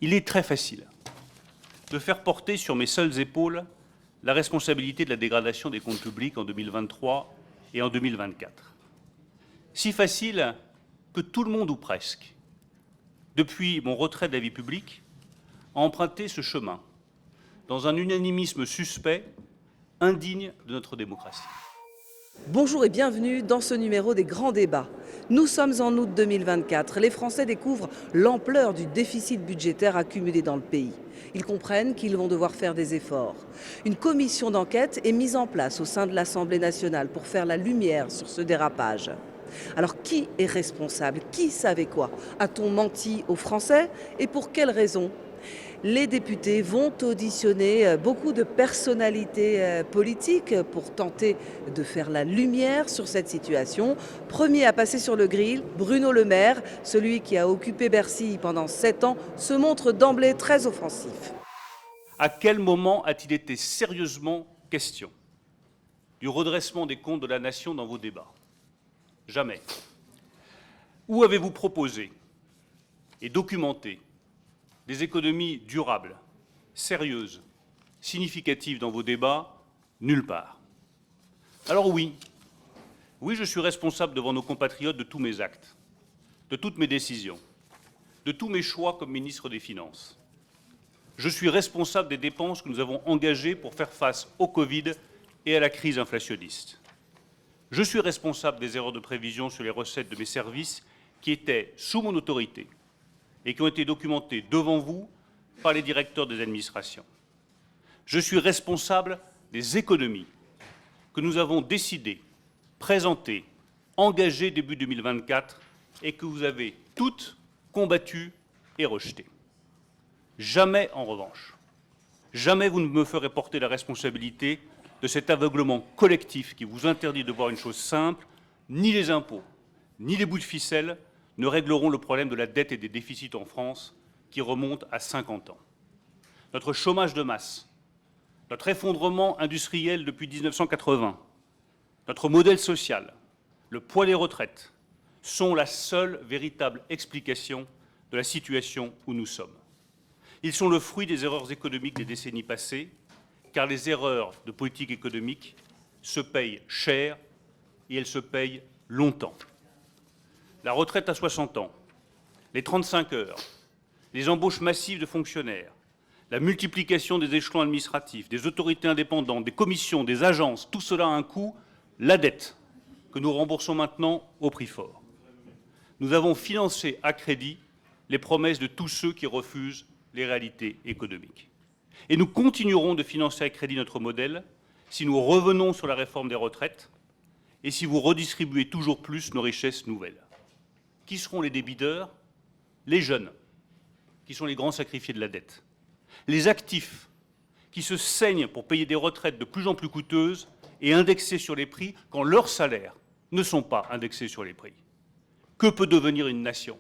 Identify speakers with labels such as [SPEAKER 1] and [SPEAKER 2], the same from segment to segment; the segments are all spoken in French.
[SPEAKER 1] Il est très facile de faire porter sur mes seules épaules la responsabilité de la dégradation des comptes publics en 2023 et en 2024. Si facile que tout le monde, ou presque, depuis mon retrait de la vie publique, a emprunté ce chemin, dans un unanimisme suspect, indigne de notre démocratie.
[SPEAKER 2] Bonjour et bienvenue dans ce numéro des grands débats. Nous sommes en août 2024. Les Français découvrent l'ampleur du déficit budgétaire accumulé dans le pays. Ils comprennent qu'ils vont devoir faire des efforts. Une commission d'enquête est mise en place au sein de l'Assemblée nationale pour faire la lumière sur ce dérapage. Alors qui est responsable? Qui savait quoi? A-t-on menti aux Français? Et pour quelles raisons? Les députés vont auditionner beaucoup de personnalités politiques pour tenter de faire la lumière sur cette situation. Premier à passer sur le grill, Bruno Le Maire, celui qui a occupé Bercy pendant 7 ans, se montre d'emblée très offensif.
[SPEAKER 1] À quel moment a-t-il été sérieusement question du redressement des comptes de la nation dans vos débats? Jamais. Où avez-vous proposé et documenté des économies durables, sérieuses, significatives dans vos débats? Nulle part. Alors oui, je suis responsable devant nos compatriotes de tous mes actes, de toutes mes décisions, de tous mes choix comme ministre des Finances. Je suis responsable des dépenses que nous avons engagées pour faire face au Covid et à la crise inflationniste. Je suis responsable des erreurs de prévision sur les recettes de mes services qui étaient sous mon autorité et qui ont été documentés devant vous par les directeurs des administrations. Je suis responsable des économies que nous avons décidées, présentées, engagées début 2024 et que vous avez toutes combattues et rejetées. Jamais, en revanche, jamais vous ne me ferez porter la responsabilité de cet aveuglement collectif qui vous interdit de voir une chose simple: ni les impôts, ni les bouts de ficelle ne régleront le problème de la dette et des déficits en France, qui remontent à 50 ans. Notre chômage de masse, notre effondrement industriel depuis 1980, notre modèle social, le poids des retraites, sont la seule véritable explication de la situation où nous sommes. Ils sont le fruit des erreurs économiques des décennies passées, car les erreurs de politique économique se payent cher et elles se payent longtemps. La retraite à 60 ans, les 35 heures, les embauches massives de fonctionnaires, la multiplication des échelons administratifs, des autorités indépendantes, des commissions, des agences, tout cela a un coût: la dette, que nous remboursons maintenant au prix fort. Nous avons financé à crédit les promesses de tous ceux qui refusent les réalités économiques. Et nous continuerons de financer à crédit notre modèle si nous revenons sur la réforme des retraites et si vous redistribuez toujours plus nos richesses nouvelles. Qui seront les débiteurs? Les jeunes, qui sont les grands sacrifiés de la dette. Les actifs, qui se saignent pour payer des retraites de plus en plus coûteuses et indexées sur les prix quand leurs salaires ne sont pas indexés sur les prix. Que peut devenir une nation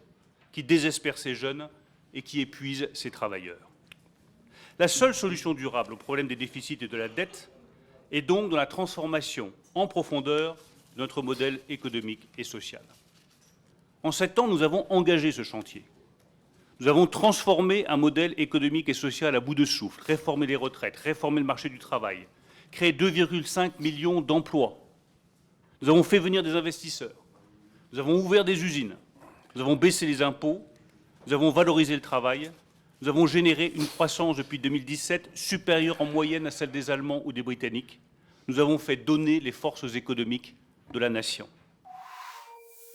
[SPEAKER 1] qui désespère ses jeunes et qui épuise ses travailleurs? La seule solution durable au problème des déficits et de la dette est donc dans la transformation en profondeur de notre modèle économique et social. En 7 ans, nous avons engagé ce chantier. Nous avons transformé un modèle économique et social à bout de souffle, réformé les retraites, réformé le marché du travail, créé 2,5 millions d'emplois. Nous avons fait venir des investisseurs. Nous avons ouvert des usines. Nous avons baissé les impôts. Nous avons valorisé le travail. Nous avons généré une croissance depuis 2017 supérieure en moyenne à celle des Allemands ou des Britanniques. Nous avons fait donner les forces économiques de la nation.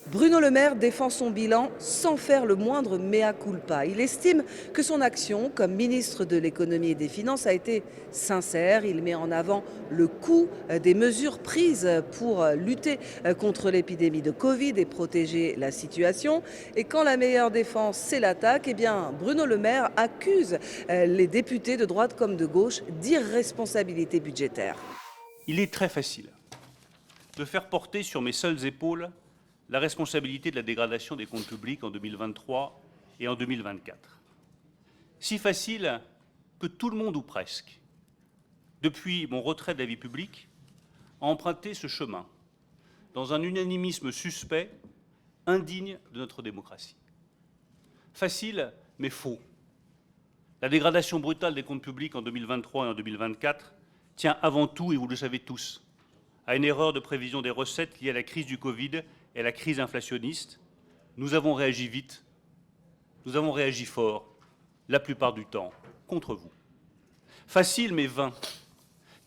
[SPEAKER 2] Bruno Le Maire défend son bilan sans faire le moindre mea culpa. Il estime que son action comme ministre de l'économie et des finances a été sincère. Il met en avant le coût des mesures prises pour lutter contre l'épidémie de Covid et protéger la situation. Et quand la meilleure défense, c'est l'attaque, eh bien Bruno Le Maire accuse les députés de droite comme de gauche d'irresponsabilité budgétaire.
[SPEAKER 1] Il est très facile de faire porter sur mes seules épaules la responsabilité de la dégradation des comptes publics en 2023 et en 2024. Si facile que tout le monde, ou presque, depuis mon retrait de la vie publique, a emprunté ce chemin, dans un unanimisme suspect, indigne de notre démocratie. Facile, mais faux. La dégradation brutale des comptes publics en 2023 et en 2024 tient avant tout, et vous le savez tous, à une erreur de prévision des recettes liée à la crise du Covid et à la crise inflationniste. Nous avons réagi vite, nous avons réagi fort, la plupart du temps, contre vous. Facile mais vain,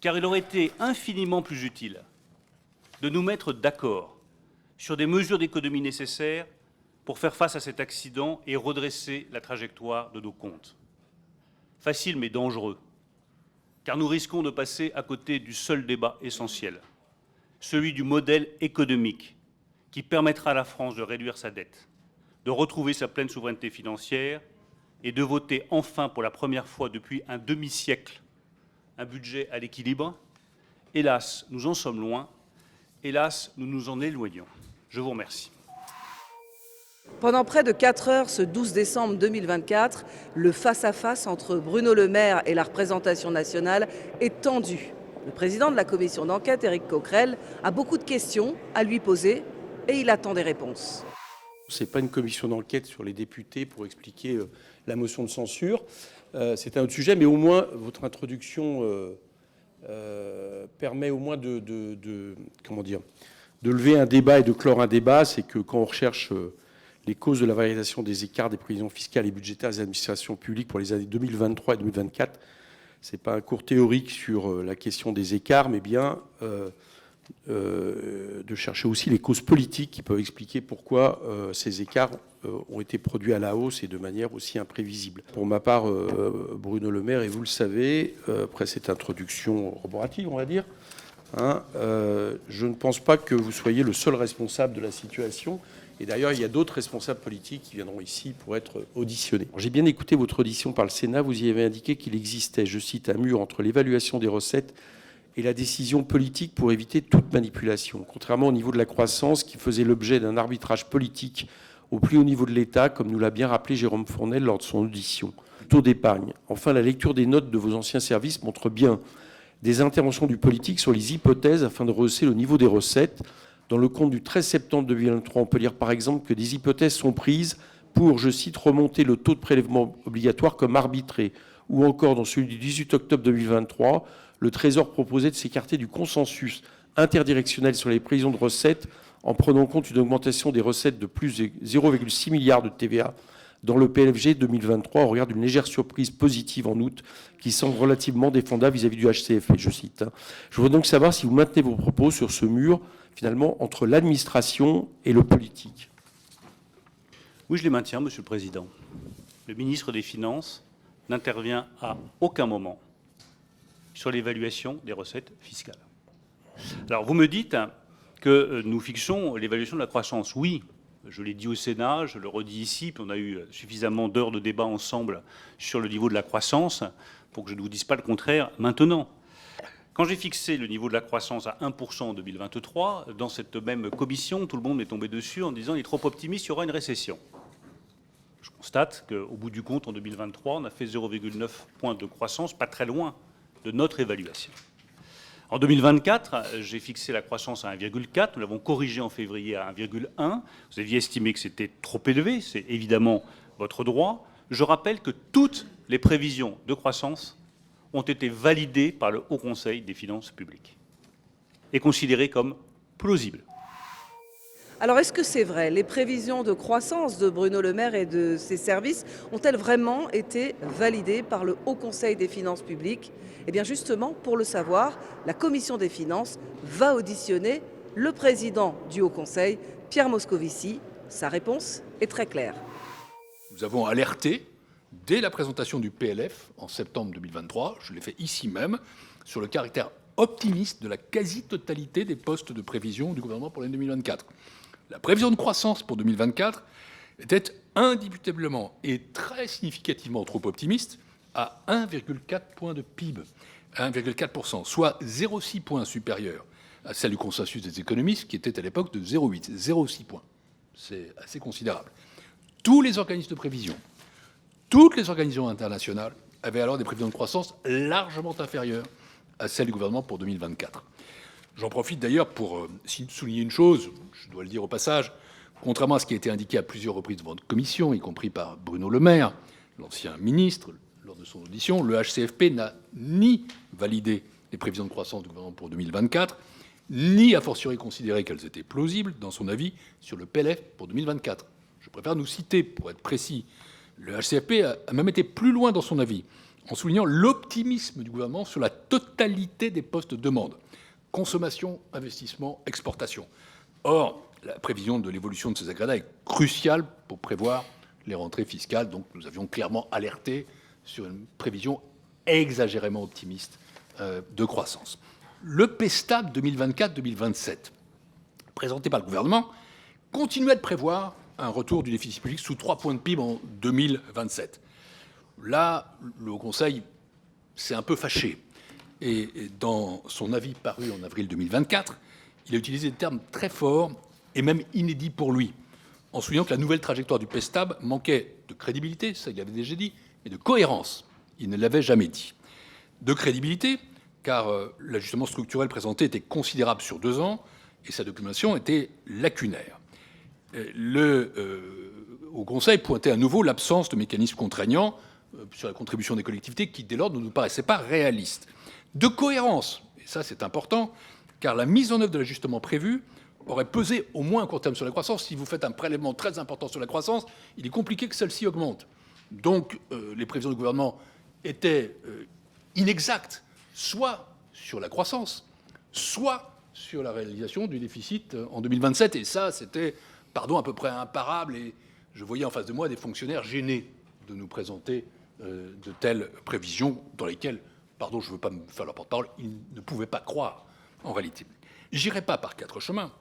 [SPEAKER 1] car il aurait été infiniment plus utile de nous mettre d'accord sur des mesures d'économie nécessaires pour faire face à cet accident et redresser la trajectoire de nos comptes. Facile mais dangereux, car nous risquons de passer à côté du seul débat essentiel, celui du modèle économique qui permettra à la France de réduire sa dette, de retrouver sa pleine souveraineté financière et de voter enfin pour la première fois depuis un demi-siècle un budget à l'équilibre. Hélas, nous en sommes loin. Hélas, nous nous en éloignons. Je vous remercie.
[SPEAKER 2] Pendant près de 4 heures, ce 12 décembre 2024, le face-à-face entre Bruno Le Maire et la représentation nationale est tendu. Le président de la commission d'enquête, Éric Coquerel, a beaucoup de questions à lui poser et il attend des réponses.
[SPEAKER 3] Ce n'est pas une commission d'enquête sur les députés pour expliquer la motion de censure. C'est un autre sujet, mais au moins votre introduction permet au moins de lever un débat et de clore un débat. C'est que quand on recherche les causes de la variation des écarts des prévisions fiscales et budgétaires des administrations publiques pour les années 2023 et 2024, ce n'est pas un cours théorique sur la question des écarts, mais bien de chercher aussi les causes politiques qui peuvent expliquer pourquoi ces écarts ont été produits à la hausse et de manière aussi imprévisible. Pour ma part, Bruno Le Maire, et vous le savez, après cette introduction roborative, on va dire, je ne pense pas que vous soyez le seul responsable de la situation. Et d'ailleurs, il y a d'autres responsables politiques qui viendront ici pour être auditionnés. J'ai bien écouté votre audition par le Sénat. Vous y avez indiqué qu'il existait, je cite, un mur entre l'évaluation des recettes et la décision politique pour éviter toute manipulation. Contrairement au niveau de la croissance qui faisait l'objet d'un arbitrage politique au plus haut niveau de l'État, comme nous l'a bien rappelé Jérôme Fournel lors de son audition. Taux d'épargne. Enfin, la lecture des notes de vos anciens services montre bien des interventions du politique sur les hypothèses afin de rehausser le niveau des recettes. Dans le compte du 13 septembre 2023, on peut lire par exemple que des hypothèses sont prises pour, je cite, remonter le taux de prélèvement obligatoire comme arbitré. Ou encore dans celui du 18 octobre 2023, le Trésor proposait de s'écarter du consensus interdirectionnel sur les prévisions de recettes en prenant compte d'une augmentation des recettes de plus de 0,6 milliards de TVA dans le PLFG 2023 au regard d'une légère surprise positive en août qui semble relativement défendable vis-à-vis du HCFP, je cite. Je voudrais donc savoir si vous maintenez vos propos sur ce mur, finalement, entre l'administration et le politique.
[SPEAKER 1] Oui, je les maintiens, Monsieur le Président. Le ministre des Finances n'intervient à aucun moment sur l'évaluation des recettes fiscales. Alors, vous me dites que nous fixons l'évaluation de la croissance. Oui, je l'ai dit au Sénat, je le redis ici, puis on a eu suffisamment d'heures de débat ensemble sur le niveau de la croissance pour que je ne vous dise pas le contraire maintenant. Quand j'ai fixé le niveau de la croissance à 1% en 2023, dans cette même commission, tout le monde m'est tombé dessus en disant « il est trop optimiste, il y aura une récession ». Je constate qu'au bout du compte, en 2023, on a fait 0,9 points de croissance, pas très loin de notre évaluation. En 2024, j'ai fixé la croissance à 1,4. Nous l'avons corrigé en février à 1,1. Vous aviez estimé que c'était trop élevé. C'est évidemment votre droit. Je rappelle que toutes les prévisions de croissance ont été validées par le Haut Conseil des finances publiques et considérées comme plausibles.
[SPEAKER 2] Alors, est-ce que c'est vrai? Les prévisions de croissance de Bruno Le Maire et de ses services ont-elles vraiment été validées par le Haut Conseil des finances publiques? Eh bien, justement, pour le savoir, la Commission des finances va auditionner le président du Haut Conseil, Pierre Moscovici. Sa réponse est très claire.
[SPEAKER 4] Nous avons alerté, dès la présentation du PLF en septembre 2023, je l'ai fait ici même, sur le caractère optimiste de la quasi-totalité des postes de prévision du gouvernement pour l'année 2024. La prévision de croissance pour 2024 était indiscutablement et très significativement trop optimiste à 1,4 point de PIB, 1,4%, soit 0,6 points supérieur à celle du consensus des économistes qui était à l'époque de 0,6 points. C'est assez considérable. Tous les organismes de prévision, toutes les organisations internationales avaient alors des prévisions de croissance largement inférieures à celles du gouvernement pour 2024. J'en profite d'ailleurs pour souligner une chose, je dois le dire au passage, contrairement à ce qui a été indiqué à plusieurs reprises devant votre commission, y compris par Bruno Le Maire, l'ancien ministre, lors de son audition, le HCFP n'a ni validé les prévisions de croissance du gouvernement pour 2024, ni a fortiori considéré qu'elles étaient plausibles dans son avis sur le PLF pour 2024. Je préfère nous citer, pour être précis. Le HCFP a même été plus loin dans son avis, en soulignant l'optimisme du gouvernement sur la totalité des postes de demande: consommation, investissement, exportation. Or, la prévision de l'évolution de ces agrégats est cruciale pour prévoir les rentrées fiscales. Donc, nous avions clairement alerté sur une prévision exagérément optimiste de croissance. Le PSTAB 2024-2027, présenté par le gouvernement, continuait de prévoir un retour du déficit public sous 3 points de PIB en 2027. Là, le Haut Conseil s'est un peu fâché. Et dans son avis paru en avril 2024, il a utilisé des termes très forts et même inédits pour lui, en soulignant que la nouvelle trajectoire du PSTAB manquait de crédibilité, ça il l'avait déjà dit, et de cohérence. Il ne l'avait jamais dit. De crédibilité, car l'ajustement structurel présenté était considérable sur 2 ans et sa documentation était lacunaire. Au Conseil pointait à nouveau l'absence de mécanismes contraignants sur la contribution des collectivités qui, dès lors, ne nous paraissaient pas réalistes. De cohérence, et ça c'est important, car la mise en œuvre de l'ajustement prévu aurait pesé au moins à court terme sur la croissance. Si vous faites un prélèvement très important sur la croissance, il est compliqué que celle-ci augmente. Donc les prévisions du gouvernement étaient inexactes, soit sur la croissance, soit sur la réalisation du déficit en 2027. Et ça, c'était, pardon, à peu près imparable. Et je voyais en face de moi des fonctionnaires gênés de nous présenter de telles prévisions dans lesquelles, pardon, je ne veux pas me faire leur porte-parole, ils ne pouvaient pas croire en réalité. J'irai pas par 4 chemins.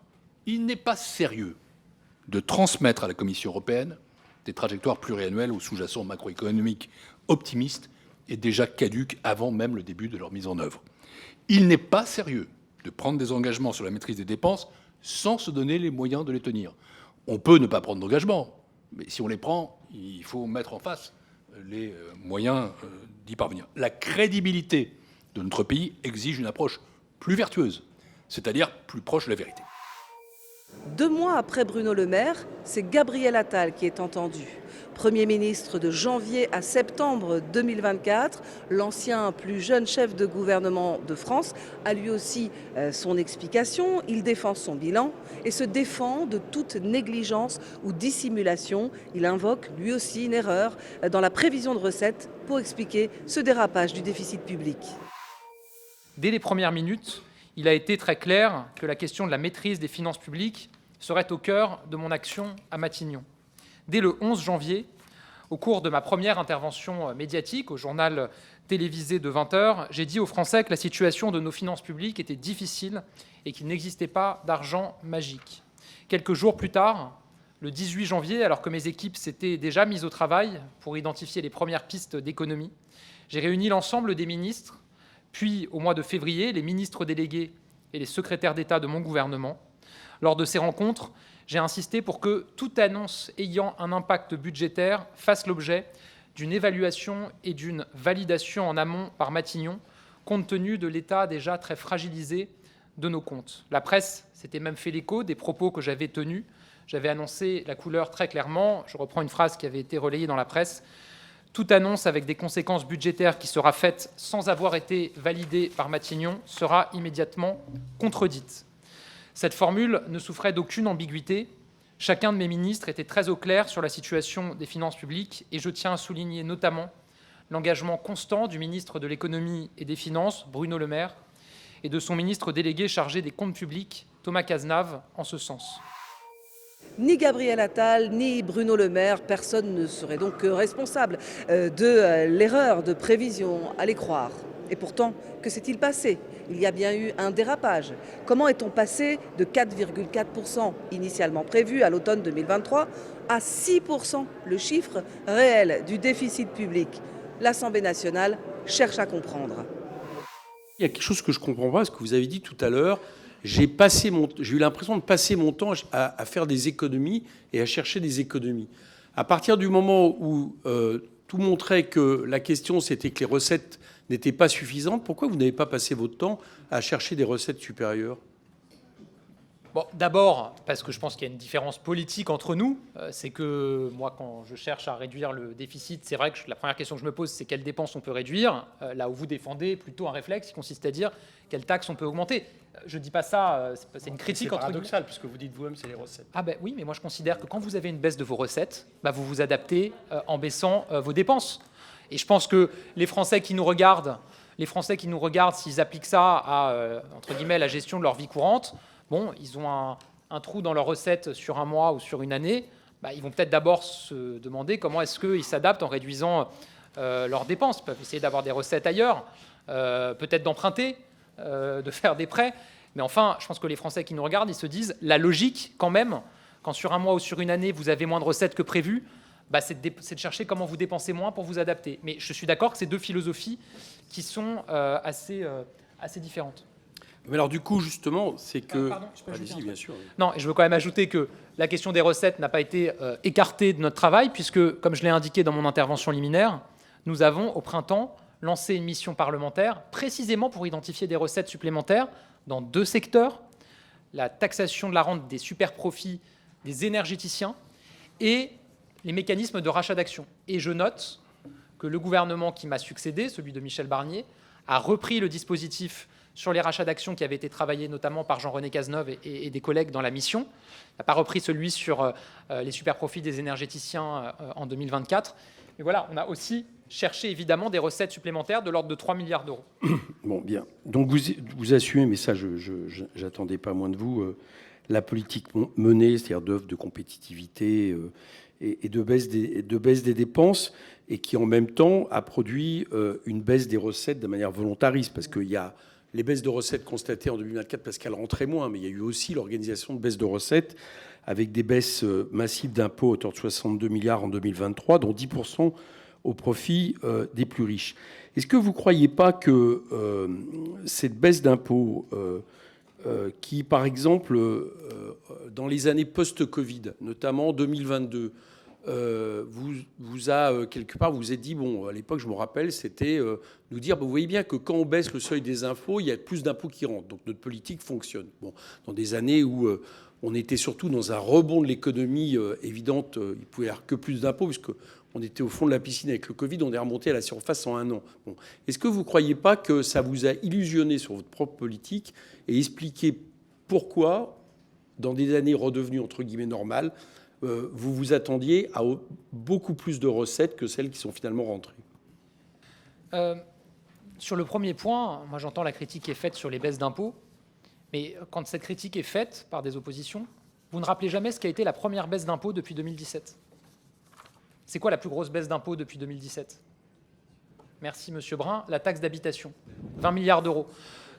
[SPEAKER 4] Il n'est pas sérieux de transmettre à la Commission européenne des trajectoires pluriannuelles aux sous-jacents macroéconomiques optimistes et déjà caduques avant même le début de leur mise en œuvre. Il n'est pas sérieux de prendre des engagements sur la maîtrise des dépenses sans se donner les moyens de les tenir. On peut ne pas prendre d'engagement, mais si on les prend, il faut mettre en face les moyens d'y parvenir. La crédibilité de notre pays exige une approche plus vertueuse, c'est-à-dire plus proche de la vérité.
[SPEAKER 2] 2 mois après Bruno Le Maire, c'est Gabriel Attal qui est entendu. Premier ministre de janvier à septembre 2024, l'ancien plus jeune chef de gouvernement de France a lui aussi son explication. Il défend son bilan et se défend de toute négligence ou dissimulation. Il invoque lui aussi une erreur dans la prévision de recettes pour expliquer ce dérapage du déficit public.
[SPEAKER 5] Dès les premières minutes, il a été très clair que la question de la maîtrise des finances publiques serait au cœur de mon action à Matignon. Dès le 11 janvier, au cours de ma première intervention médiatique au journal télévisé de 20 h, j'ai dit aux Français que la situation de nos finances publiques était difficile et qu'il n'existait pas d'argent magique. Quelques jours plus tard, le 18 janvier, alors que mes équipes s'étaient déjà mises au travail pour identifier les premières pistes d'économie, j'ai réuni l'ensemble des ministres. Puis, au mois de février, les ministres délégués et les secrétaires d'État de mon gouvernement. Lors de ces rencontres, j'ai insisté pour que toute annonce ayant un impact budgétaire fasse l'objet d'une évaluation et d'une validation en amont par Matignon, compte tenu de l'état déjà très fragilisé de nos comptes. La presse s'était même fait l'écho des propos que j'avais tenus. J'avais annoncé la couleur très clairement. Je reprends une phrase qui avait été relayée dans la presse. Toute annonce avec des conséquences budgétaires qui sera faite sans avoir été validée par Matignon sera immédiatement contredite. Cette formule ne souffrait d'aucune ambiguïté. Chacun de mes ministres était très au clair sur la situation des finances publiques et je tiens à souligner notamment l'engagement constant du ministre de l'Économie et des Finances, Bruno Le Maire, et de son ministre délégué chargé des comptes publics, Thomas Cazenave, en ce sens.
[SPEAKER 2] Ni Gabriel Attal, ni Bruno Le Maire, personne ne serait donc responsable de l'erreur de prévision, à les croire. Et pourtant, que s'est-il passé? Il y a bien eu un dérapage. Comment est-on passé de 4,4% initialement prévu à l'automne 2023 à 6%, le chiffre réel du déficit public? L'Assemblée nationale cherche à comprendre.
[SPEAKER 3] Il y a quelque chose que je ne comprends pas, ce que vous avez dit tout à l'heure. J'ai eu l'impression de passer mon temps à faire des économies et à chercher des économies. À partir du moment où tout montrait que la question, c'était que les recettes n'étaient pas suffisantes, pourquoi vous n'avez pas passé votre temps à chercher des recettes supérieures?
[SPEAKER 5] Bon, d'abord, parce que je pense qu'il y a une différence politique entre nous, c'est que moi, quand je cherche à réduire le déficit, c'est vrai que la première question que je me pose, c'est quelles dépenses on peut réduire, là où vous défendez plutôt un réflexe qui consiste à dire quelles taxes on peut augmenter. Je ne dis pas ça, c'est une critique
[SPEAKER 3] C'est
[SPEAKER 5] entre guillemets.
[SPEAKER 3] paradoxal, puisque vous dites vous-même, c'est les recettes.
[SPEAKER 5] Ah ben oui, mais moi je considère que quand vous avez une baisse de vos recettes, vous vous adaptez en baissant vos dépenses. Et je pense que les Français qui nous regardent, s'ils appliquent ça à, entre guillemets, la gestion de leur vie courante, bon, ils ont un trou dans leurs recettes sur un mois ou sur une année, ils vont peut-être d'abord se demander comment est-ce qu'ils s'adaptent en réduisant leurs dépenses. Ils peuvent essayer d'avoir des recettes ailleurs, peut-être d'emprunter, de faire des prêts. Mais enfin, je pense que les Français qui nous regardent, ils se disent, la logique quand même, quand sur un mois ou sur une année, vous avez moins de recettes que prévu, c'est de chercher comment vous dépensez moins pour vous adapter. Mais je suis d'accord que c'est deux philosophies qui sont assez différentes.
[SPEAKER 3] Mais alors du coup, justement, c'est que...
[SPEAKER 5] Pardon, je peux ajouter un
[SPEAKER 3] Allez-y,
[SPEAKER 5] truc.
[SPEAKER 3] bien sûr.
[SPEAKER 5] Non, et je veux quand même ajouter que la question des recettes n'a pas été écartée de notre travail, puisque, comme je l'ai indiqué dans mon intervention liminaire, nous avons, au printemps, lancé une mission parlementaire précisément pour identifier des recettes supplémentaires dans deux secteurs, la taxation de la rente des super-profits des énergéticiens et les mécanismes de rachat d'actions. Et je note que le gouvernement qui m'a succédé, celui de Michel Barnier, a repris le dispositif sur les rachats d'actions qui avait été travaillé notamment par Jean-René Cazeneuve et des collègues dans la mission. Il n'a pas repris celui sur les super-profits des énergéticiens en 2024. Mais voilà, on a aussi cherché évidemment des recettes supplémentaires de l'ordre de 3 milliards d'euros.
[SPEAKER 3] Bon, bien. Donc vous assumez, mais ça, je n'attendais pas moins de vous, la politique menée, c'est-à-dire d'œuvre de compétitivité et de baisse des dépenses, et qui en même temps a produit une baisse des recettes de manière volontariste, parce qu'il y a les baisses de recettes constatées en 2024 parce qu'elles rentraient moins, mais il y a eu aussi l'organisation de baisses de recettes avec des baisses massives d'impôts à hauteur de 62 milliards en 2023, dont 10% au profit des plus riches. Est-ce que vous ne croyez pas que cette baisse d'impôts qui, par exemple, dans les années post-Covid, notamment 2022, vous a quelque part, vous vous êtes dit, bon, à l'époque, je me rappelle, c'était nous dire, vous voyez bien que quand on baisse le seuil des impôts, il y a plus d'impôts qui rentrent. Donc notre politique fonctionne. Bon, dans des années où on était surtout dans un rebond de l'économie évidente, il ne pouvait y avoir que plus d'impôts, puisqu'on était au fond de la piscine avec le Covid, on est remonté à la surface en un an. Bon. Est-ce que vous ne croyez pas que ça vous a illusionné sur votre propre politique et expliqué pourquoi, dans des années redevenues entre guillemets normales, vous vous attendiez à beaucoup plus de recettes que celles qui sont finalement rentrées?
[SPEAKER 5] Sur le premier point, moi j'entends la critique qui est faite sur les baisses d'impôts, mais quand cette critique est faite par des oppositions, vous ne rappelez jamais ce qu'a été la première baisse d'impôts depuis 2017. C'est quoi la plus grosse baisse d'impôts depuis 2017? Merci Monsieur Brun, la taxe d'habitation, 20 milliards d'euros.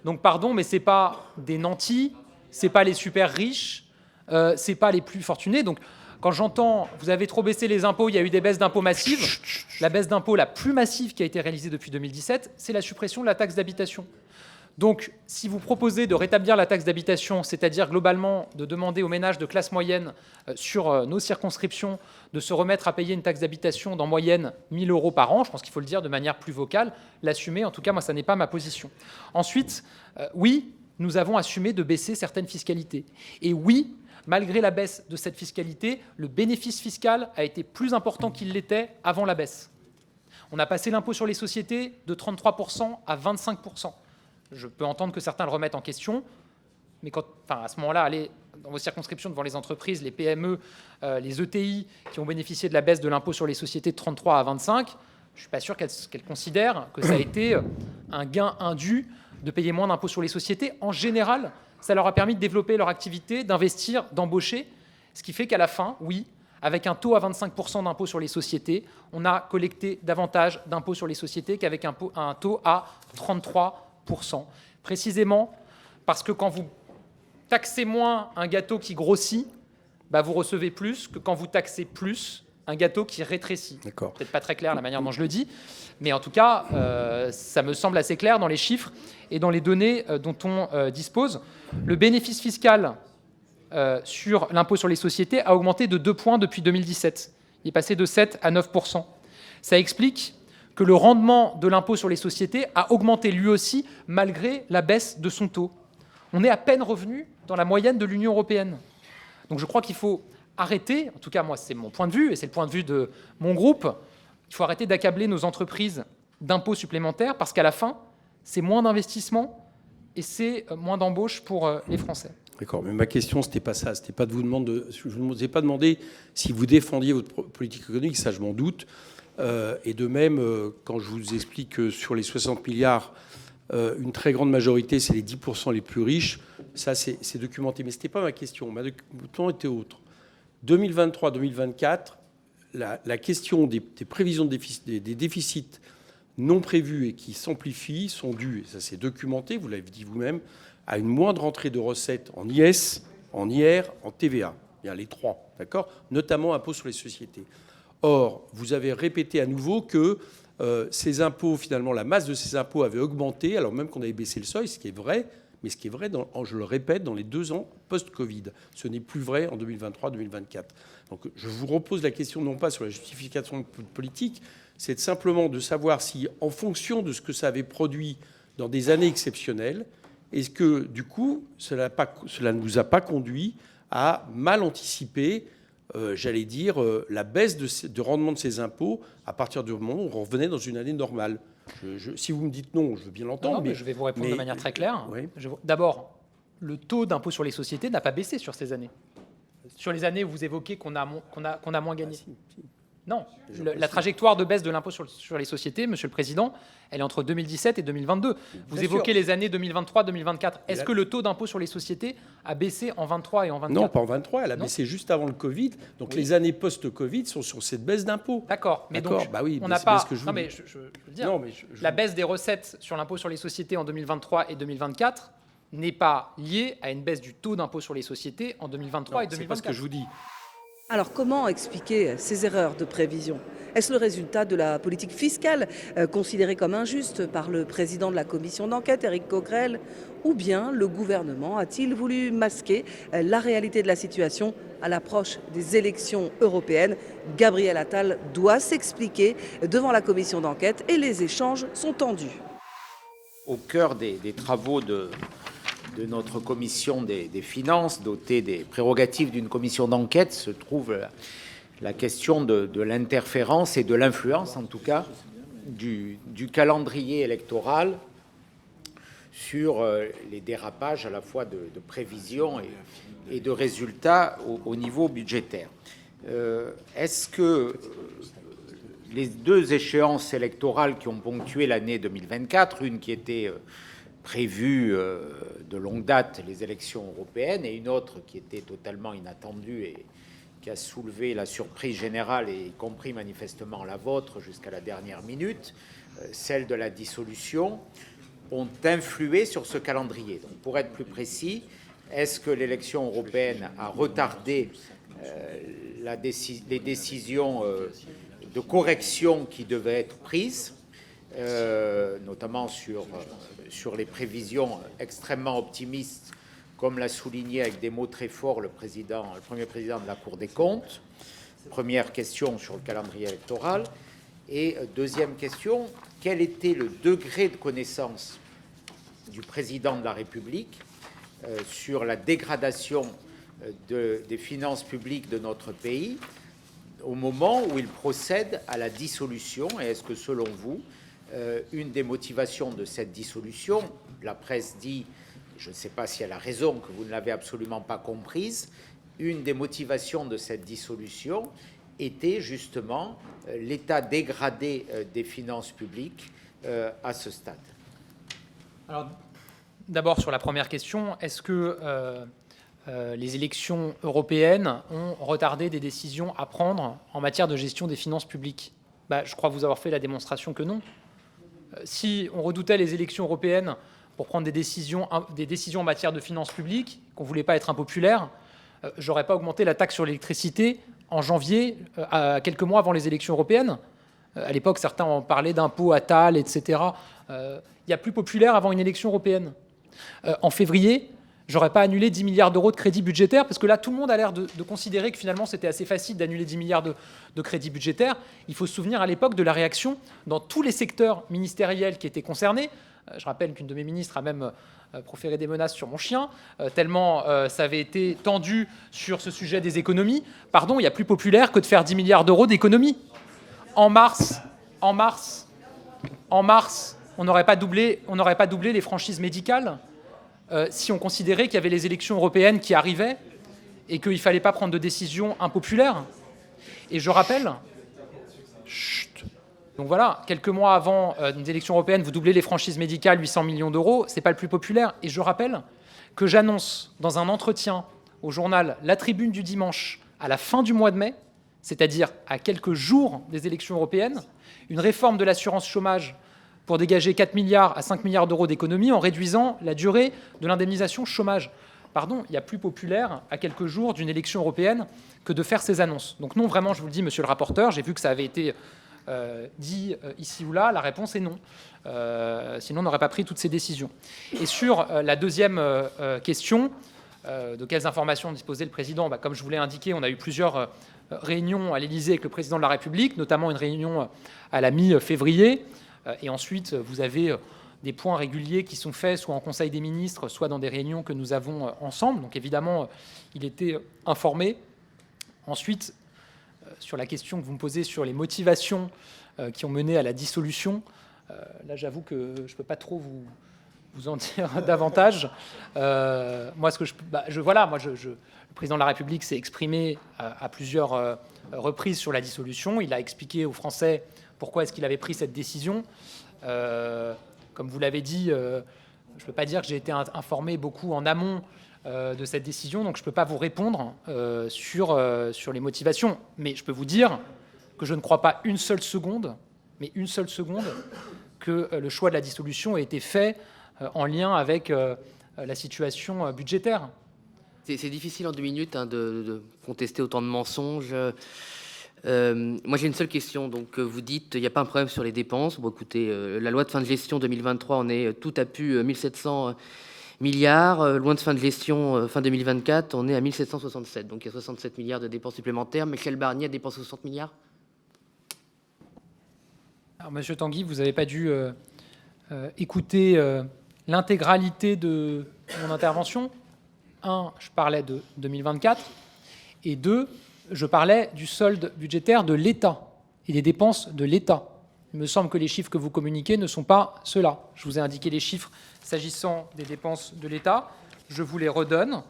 [SPEAKER 5] Donc pardon, mais ce n'est pas des nantis, ce n'est pas les super riches, ce n'est pas les plus fortunés. Donc quand j'entends « vous avez trop baissé les impôts, il y a eu des baisses d'impôts massives », la baisse d'impôts la plus massive qui a été réalisée depuis 2017, c'est la suppression de la taxe d'habitation. Donc, si vous proposez de rétablir la taxe d'habitation, c'est-à-dire globalement de demander aux ménages de classe moyenne sur nos circonscriptions de se remettre à payer une taxe d'habitation d'en moyenne 1 000 € par an, je pense qu'il faut le dire de manière plus vocale, l'assumer, en tout cas, moi, ça n'est pas ma position. Ensuite, oui, nous avons assumé de baisser certaines fiscalités. Et oui, malgré la baisse de cette fiscalité, le bénéfice fiscal a été plus important qu'il l'était avant la baisse. On a passé l'impôt sur les sociétés de 33% à 25%. Je peux entendre que certains le remettent en question, mais à ce moment-là, allez dans vos circonscriptions devant les entreprises, les PME, les ETI qui ont bénéficié de la baisse de l'impôt sur les sociétés de 33 à 25, je ne suis pas sûr qu'elles considèrent que ça a été un gain indu de payer moins d'impôts sur les sociétés. En général, ça leur a permis de développer leur activité, d'investir, d'embaucher, ce qui fait qu'à la fin, oui, avec un taux à 25% d'impôt sur les sociétés, on a collecté davantage d'impôts sur les sociétés qu'avec un taux à 33%. Précisément parce que quand vous taxez moins un gâteau qui grossit, vous recevez plus que quand vous taxez plus un gâteau qui rétrécit.
[SPEAKER 3] D'accord.
[SPEAKER 5] Peut-être pas très clair la manière dont je le dis, mais en tout cas, ça me semble assez clair dans les chiffres et dans les données dont on dispose. Le bénéfice fiscal sur l'impôt sur les sociétés a augmenté de 2 points depuis 2017. Il est passé de 7 à 9%. Ça explique que le rendement de l'impôt sur les sociétés a augmenté lui aussi malgré la baisse de son taux. On est à peine revenu dans la moyenne de l'Union européenne. Donc je crois qu'il faut arrêter, en tout cas moi c'est mon point de vue et c'est le point de vue de mon groupe, il faut arrêter d'accabler nos entreprises d'impôts supplémentaires parce qu'à la fin, c'est moins d'investissement et c'est moins d'embauches pour les Français.
[SPEAKER 3] D'accord, mais ma question, c'était pas ça. C'était pas de vous demander. Je ne vous ai pas demandé si vous défendiez votre politique économique, ça je m'en doute. Et de même, quand je vous explique que sur les 60 milliards, une très grande majorité, c'est les 10% les plus riches, ça c'est documenté. Mais ce n'était pas ma question. Ma question était autre. 2023-2024, la question des prévisions de déficit, des déficits non prévus et qui s'amplifient sont dus, et ça c'est documenté, vous l'avez dit vous-même, à une moindre entrée de recettes en IS, en IR, en TVA. Il y a les trois, d'accord ? Notamment impôt sur les sociétés. Or, vous avez répété à nouveau que ces impôts, finalement, la masse de ces impôts avait augmenté, alors même qu'on avait baissé le seuil, ce qui est vrai, mais ce qui est vrai, je le répète, dans les 2 ans post-Covid. Ce n'est plus vrai en 2023-2024. Donc je vous repose la question, non pas sur la justification politique, c'est simplement de savoir si, en fonction de ce que ça avait produit dans des années exceptionnelles, est-ce que, du coup, cela ne vous a pas conduit à mal anticiper, j'allais dire, la baisse de rendement de ces impôts à partir du moment où on revenait dans une année normale ? Si vous me dites non, je veux bien l'entendre.
[SPEAKER 5] Mais je vais vous répondre de manière très claire.
[SPEAKER 3] Oui.
[SPEAKER 5] D'abord, le taux d'impôt sur les sociétés n'a pas baissé sur ces années. Sur les années où vous évoquez qu'on a moins gagné.
[SPEAKER 3] Ah, si.
[SPEAKER 5] Non, la trajectoire de baisse de l'impôt sur les sociétés, Monsieur le Président, elle est entre 2017 et 2022. Vous évoquez les années 2023-2024. Est-ce que le taux d'impôt sur les sociétés a baissé en 23 et en 24 ?
[SPEAKER 3] Non, pas en 23, elle a baissé juste avant le Covid. Donc
[SPEAKER 5] Oui.
[SPEAKER 3] les années post-Covid sont sur cette baisse d'impôt.
[SPEAKER 5] D'accord, mais donc
[SPEAKER 3] bah oui,
[SPEAKER 5] on n'a
[SPEAKER 3] c'est
[SPEAKER 5] pas...
[SPEAKER 3] ce que je
[SPEAKER 5] non,
[SPEAKER 3] vous
[SPEAKER 5] mais
[SPEAKER 3] dis.
[SPEAKER 5] je veux dire,
[SPEAKER 3] Non, mais
[SPEAKER 5] la baisse des recettes sur l'impôt sur les sociétés en 2023 et 2024 n'est pas liée à une baisse du taux d'impôt sur les sociétés en 2023 et
[SPEAKER 3] Non, c'est
[SPEAKER 5] 2024.
[SPEAKER 3] pas ce que je vous dis.
[SPEAKER 2] Alors comment expliquer ces erreurs de prévision ? Est-ce le résultat de la politique fiscale considérée comme injuste par le président de la commission d'enquête, Éric Coquerel ? Ou bien le gouvernement a-t-il voulu masquer la réalité de la situation à l'approche des élections européennes ? Gabriel Attal doit s'expliquer devant la commission d'enquête et les échanges sont tendus.
[SPEAKER 6] Au cœur des travaux de notre commission des finances, dotée des prérogatives d'une commission d'enquête, se trouve la question de l'interférence et de l'influence, en tout cas, du calendrier électoral sur les dérapages à la fois de prévisions et de résultats au niveau budgétaire. Est-ce que les 2 échéances électorales qui ont ponctué l'année 2024, une qui était prévue de longue date, les élections européennes, et une autre qui était totalement inattendue et qui a soulevé la surprise générale, et y compris manifestement la vôtre jusqu'à la dernière minute, celle de la dissolution, ont influé sur ce calendrier. Donc, pour être plus précis, est-ce que l'élection européenne a retardé les décisions de correction qui devaient être prises, notamment sur les prévisions extrêmement optimistes, comme l'a souligné avec des mots très forts le premier président de la Cour des comptes. Première question sur le calendrier électoral. Et deuxième question, quel était le degré de connaissance du président de la République sur la dégradation des finances publiques de notre pays au moment où il procède à la dissolution? Et est-ce que, selon vous, une des motivations de cette dissolution, la presse dit, je ne sais pas si elle a raison, que vous ne l'avez absolument pas comprise, une des motivations de cette dissolution était justement l'état dégradé des finances publiques à ce stade?
[SPEAKER 5] Alors, d'abord, sur la première question, est-ce que les élections européennes ont retardé des décisions à prendre en matière de gestion des finances publiques? Je crois vous avoir fait la démonstration que non. Si on redoutait les élections européennes pour prendre des décisions en matière de finances publiques, qu'on ne voulait pas être impopulaire, j'aurais pas augmenté la taxe sur l'électricité en janvier, à quelques mois avant les élections européennes. À l'époque, certains en parlaient d'impôts Attal, etc. Il y a plus populaire avant une élection européenne. En février, j'aurais pas annulé 10 milliards d'euros de crédits budgétaires, parce que là, tout le monde a l'air de considérer que finalement, c'était assez facile d'annuler 10 milliards de crédits budgétaires. Il faut se souvenir à l'époque de la réaction dans tous les secteurs ministériels qui étaient concernés. Je rappelle qu'une de mes ministres a même proféré des menaces sur mon chien, tellement ça avait été tendu sur ce sujet des économies. Pardon, il y a plus populaire que de faire 10 milliards d'euros d'économies. En mars, on n'aurait pas doublé les franchises médicales si on considérait qu'il y avait les élections européennes qui arrivaient et qu'il ne fallait pas prendre de décisions impopulaires. Et je rappelle... Chut. Donc voilà, quelques mois avant une élection européenne, vous doublez les franchises médicales, 800 millions d'euros, ce n'est pas le plus populaire. Et je rappelle que j'annonce dans un entretien au journal La Tribune du dimanche, à la fin du mois de mai, c'est-à-dire à quelques jours des élections européennes, une réforme de l'assurance chômage pour dégager 4 milliards à 5 milliards d'euros d'économies en réduisant la durée de l'indemnisation chômage. Pardon, il y a plus populaire à quelques jours d'une élection européenne que de faire ces annonces. Donc non, vraiment, je vous le dis, monsieur le rapporteur, j'ai vu que ça avait été dit ici ou là, la réponse est non. Sinon, on n'aurait pas pris toutes ces décisions. Et sur la deuxième question, de quelles informations disposait le président, comme je vous l'ai indiqué, on a eu plusieurs réunions à l'Élysée avec le président de la République, notamment une réunion à la mi-février. Et ensuite, vous avez des points réguliers qui sont faits, soit en Conseil des ministres, soit dans des réunions que nous avons ensemble. Donc évidemment, il était informé. Ensuite, sur la question que vous me posez sur les motivations qui ont mené à la dissolution, là j'avoue que je ne peux pas trop vous en dire davantage. Moi, le président de la République s'est exprimé à plusieurs reprises sur la dissolution. Il a expliqué aux Français pourquoi est-ce qu'il avait pris cette décision. Comme vous l'avez dit, je ne peux pas dire que j'ai été informé beaucoup en amont de cette décision, donc je ne peux pas vous répondre sur les motivations. Mais je peux vous dire que je ne crois pas une seule seconde, que le choix de la dissolution ait été fait en lien avec la situation budgétaire.
[SPEAKER 7] C'est difficile en 2 minutes de contester autant de mensonges. Moi, j'ai une seule question. Donc, vous dites qu'il n'y a pas un problème sur les dépenses. Bon, écoutez, la loi de fin de gestion 2023, on est tout à pu 1700 milliards. Loin de fin de gestion, fin 2024, on est à 1767. Donc, il y a 67 milliards de dépenses supplémentaires. Michel Barnier a dépensé 60 milliards.
[SPEAKER 5] Alors, monsieur Tanguy, vous n'avez pas dû écouter l'intégralité de mon intervention. 1, je parlais de 2024. Et 2, je parlais du solde budgétaire de l'État et des dépenses de l'État. Il me semble que les chiffres que vous communiquez ne sont pas ceux-là. Je vous ai indiqué les chiffres s'agissant des dépenses de l'État. Je vous les redonne.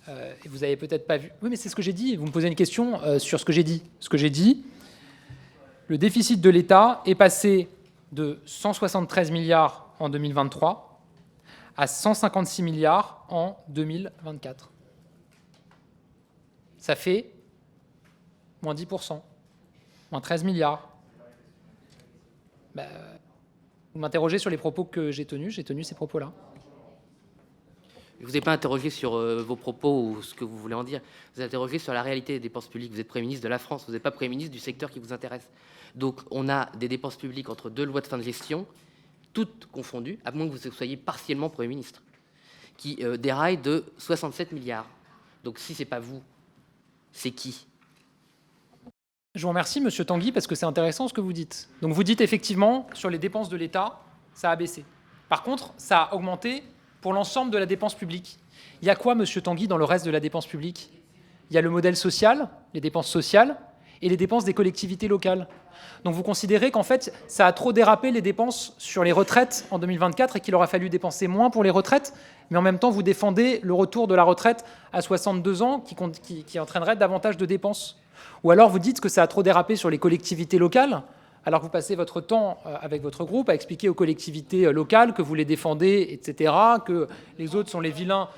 [SPEAKER 5] Et vous n'avez peut-être pas vu. Oui, mais c'est ce que j'ai dit. Vous me posez une question sur ce que j'ai dit. Ce que j'ai dit, le déficit de l'État est passé de 173 milliards en 2023 à 156 milliards en 2024. Ça fait moins 10%, moins 13 milliards. Vous m'interrogez sur les propos que j'ai tenu ces propos-là.
[SPEAKER 7] Je ne vous ai pas interrogé sur vos propos ou ce que vous voulez en dire. Vous êtes interrogé sur la réalité des dépenses publiques. Vous êtes Premier ministre de la France, vous n'êtes pas Premier ministre du secteur qui vous intéresse. Donc on a des dépenses publiques entre 2 lois de fin de gestion, toutes confondues, à moins que vous soyez partiellement Premier ministre, qui déraillent de 67 milliards. Donc si ce n'est pas vous, c'est qui ?
[SPEAKER 5] Je vous remercie, monsieur Tanguy, parce que c'est intéressant ce que vous dites. Donc vous dites effectivement, sur les dépenses de l'État, ça a baissé. Par contre, ça a augmenté pour l'ensemble de la dépense publique. Il y a quoi, monsieur Tanguy, dans le reste de la dépense publique ? Il y a le modèle social, les dépenses sociales, et les dépenses des collectivités locales. Donc vous considérez qu'en fait, ça a trop dérapé les dépenses sur les retraites en 2024 et qu'il aura fallu dépenser moins pour les retraites, mais en même temps, vous défendez le retour de la retraite à 62 ans qui entraînerait davantage de dépenses. Ou alors vous dites que ça a trop dérapé sur les collectivités locales, alors que vous passez votre temps avec votre groupe à expliquer aux collectivités locales que vous les défendez, etc., que les autres sont les vilains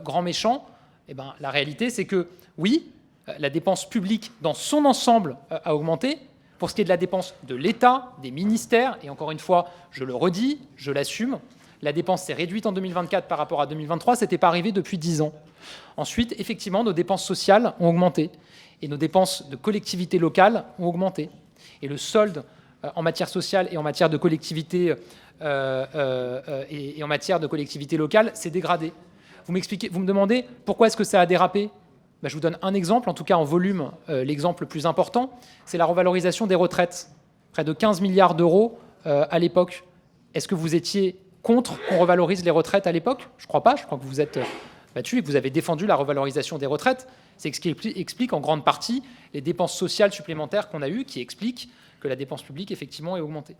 [SPEAKER 5] grands méchants. Eh bien, la réalité, c'est que oui, la dépense publique dans son ensemble a augmenté. Pour ce qui est de la dépense de l'État, des ministères, et encore une fois, je le redis, je l'assume, la dépense s'est réduite en 2024 par rapport à 2023, ce n'était pas arrivé depuis 10 ans. Ensuite, effectivement, nos dépenses sociales ont augmenté et nos dépenses de collectivités locales ont augmenté. Et le solde en matière sociale et en matière de collectivité et en matière de collectivité locale s'est dégradé. Vous me demandez pourquoi est-ce que ça a dérapé ? Je vous donne un exemple, en tout cas en volume, l'exemple le plus important, c'est la revalorisation des retraites. Près de 15 milliards d'euros à l'époque. Est-ce que vous étiez contre qu'on revalorise les retraites à l'époque? Je ne crois pas. Je crois que vous êtes battu et que vous avez défendu la revalorisation des retraites. C'est ce qui explique en grande partie les dépenses sociales supplémentaires qu'on a eues, qui expliquent que la dépense publique, effectivement, est augmentée.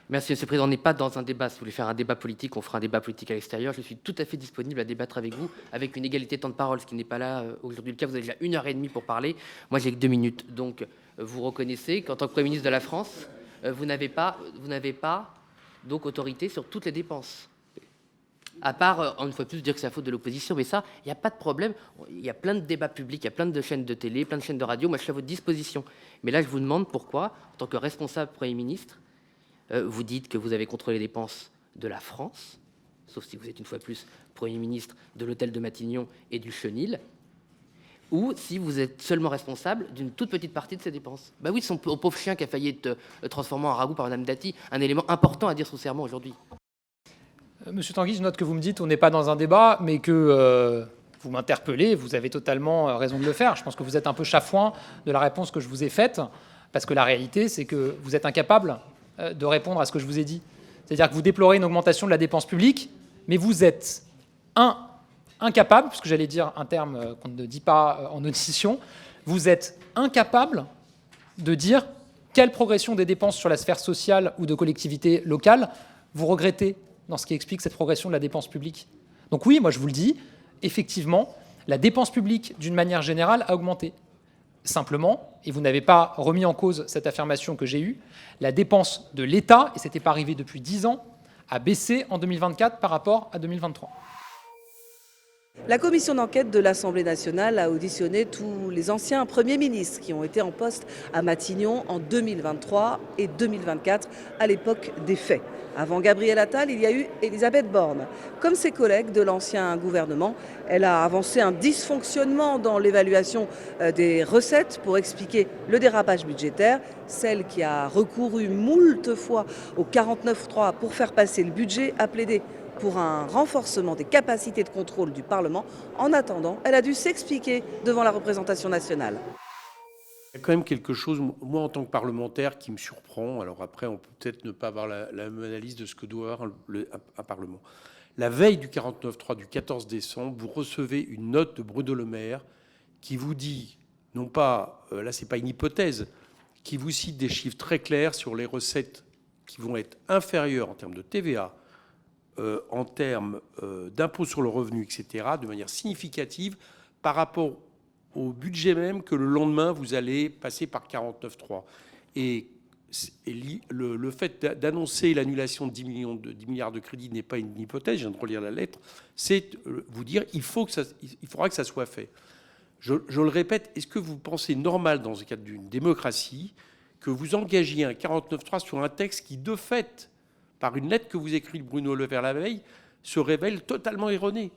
[SPEAKER 7] Merci, Monsieur le Président. On n'est pas dans un débat. Si vous voulez faire un débat politique, on fera un débat politique à l'extérieur. Je suis tout à fait disponible à débattre avec vous, avec une égalité de temps de parole, ce qui n'est pas là aujourd'hui le cas. Vous avez déjà 1h30 pour parler. Moi, j'ai que 2 minutes. Donc, vous reconnaissez qu'en tant que Premier ministre de la France, vous n'avez pas donc autorité sur toutes les dépenses. À part, une fois de plus, dire que c'est la faute de l'opposition, mais ça, il n'y a pas de problème. Il y a plein de débats publics, il y a plein de chaînes de télé, plein de chaînes de radio. Moi, je suis à votre disposition. Mais là, je vous demande pourquoi, en tant que responsable Premier ministre, vous dites que vous avez contrôlé les dépenses de la France, sauf si vous êtes une fois de plus Premier ministre de l'hôtel de Matignon et du Chenil, ou si vous êtes seulement responsable d'une toute petite partie de ces dépenses. Bah oui, son pauvre chien qui a failli être transformé en ragoût par Mme Dati, un élément important à dire sous serment aujourd'hui.
[SPEAKER 5] Monsieur Tanguy, je note que vous me dites on n'est pas dans un débat, mais que vous m'interpellez, vous avez totalement raison de le faire. Je pense que vous êtes un peu chafouin de la réponse que je vous ai faite, parce que la réalité, c'est que vous êtes incapable de répondre à ce que je vous ai dit. C'est-à-dire que vous déplorez une augmentation de la dépense publique, mais vous êtes incapable, puisque j'allais dire un terme qu'on ne dit pas en audition, vous êtes incapable de dire quelle progression des dépenses sur la sphère sociale ou de collectivités locales vous regrettez dans ce qui explique cette progression de la dépense publique. Donc oui, moi je vous le dis, effectivement, la dépense publique, d'une manière générale, a augmenté. Simplement, et vous n'avez pas remis en cause cette affirmation que j'ai eue, la dépense de l'État, et ce n'était pas arrivé depuis 10 ans, a baissé en 2024 par rapport à 2023.
[SPEAKER 2] La commission d'enquête de l'Assemblée nationale a auditionné tous les anciens premiers ministres qui ont été en poste à Matignon en 2023 et 2024, à l'époque des faits. Avant Gabriel Attal, il y a eu Elisabeth Borne. Comme ses collègues de l'ancien gouvernement, elle a avancé un dysfonctionnement dans l'évaluation des recettes pour expliquer le dérapage budgétaire, celle qui a recouru moult fois au 49.3 pour faire passer le budget, a plaidé pour un renforcement des capacités de contrôle du Parlement. En attendant, elle a dû s'expliquer devant la représentation nationale.
[SPEAKER 3] Il y a quand même quelque chose, moi en tant que parlementaire, qui me surprend. Alors après, on peut peut-être ne pas avoir la même analyse de ce que doit avoir un Parlement. La veille du 49.3 du 14 décembre, vous recevez une note de Bruno Le Maire qui vous dit, non pas, là c'est pas une hypothèse, qui vous cite des chiffres très clairs sur les recettes qui vont être inférieures en termes de TVA, en termes d'impôt sur le revenu, etc., de manière significative par rapport au budget même que le lendemain, vous allez passer par 49.3. Et le fait d'annoncer l'annulation de 10 milliards de crédits n'est pas une hypothèse, je viens de relire la lettre, c'est vous dire il faudra que ça soit fait. Je le répète, est-ce que vous pensez normal, dans le cadre d'une démocratie, que vous engagiez un 49.3 sur un texte qui, de fait, par une lettre que vous écrivez Bruno Le Maire la veille, se révèle totalement erroné?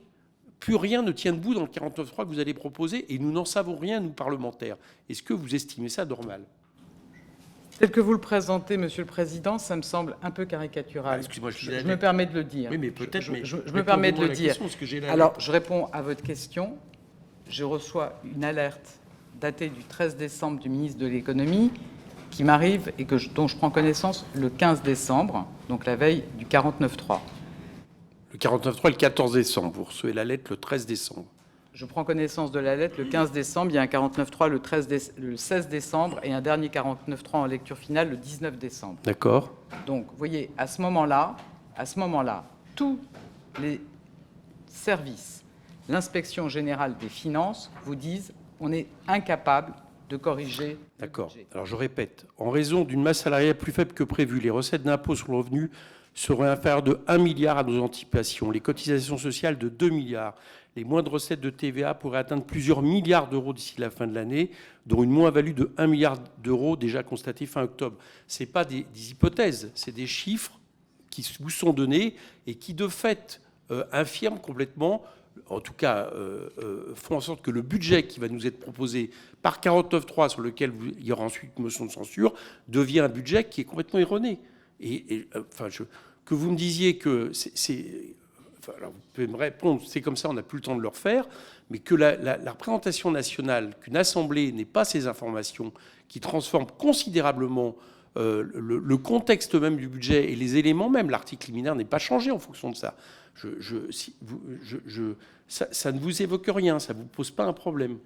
[SPEAKER 3] Plus rien ne tient debout dans le 49.3 que vous allez proposer, et nous n'en savons rien, nous, parlementaires. Est-ce que vous estimez ça normal?
[SPEAKER 8] Tel que vous le présentez, Monsieur le Président, ça me semble un peu caricatural.
[SPEAKER 3] Excusez-moi,
[SPEAKER 8] je me permets de le dire.
[SPEAKER 3] Oui, mais peut-être.
[SPEAKER 8] Je me permets de le dire. Alors, je réponds à votre question. Je reçois une alerte datée du 13 décembre du ministre de l'Économie qui m'arrive et dont je prends connaissance le 15 décembre, donc la veille du 49.3.
[SPEAKER 3] Le 49.3 le 14 décembre. Vous recevez la lettre le 13 décembre.
[SPEAKER 8] Je prends connaissance de la lettre le 15 décembre. Il y a un 49.3 le 16 décembre et un dernier 49.3 en lecture finale le 19 décembre.
[SPEAKER 3] D'accord.
[SPEAKER 8] Donc, vous voyez, à ce moment-là, tous les services, l'inspection générale des finances vous disent on est incapable de corriger.
[SPEAKER 3] D'accord. Alors je répète, en raison d'une masse salariale plus faible que prévu, les recettes d'impôt sur le revenu seraient inférieures de 1 milliard à nos anticipations, les cotisations sociales de 2 milliards, les moindres recettes de TVA pourraient atteindre plusieurs milliards d'euros d'ici la fin de l'année, dont une moins-value de 1 milliard d'euros déjà constatée fin octobre. Ce n'est pas des hypothèses, c'est des chiffres qui vous sont donnés et qui, de fait, infirment complètement, en tout cas, font en sorte que le budget qui va nous être proposé par 49.3, sur lequel il y aura ensuite une motion de censure, devient un budget qui est complètement erroné. Que vous me disiez que alors vous pouvez me répondre, c'est comme ça, on n'a plus le temps de le refaire, mais que la représentation nationale, qu'une assemblée n'ait pas ces informations, qui transforment considérablement le contexte même du budget et les éléments même, l'article liminaire n'est pas changé en fonction de ça. Ça ne vous évoque rien, ça ne vous pose pas un problème.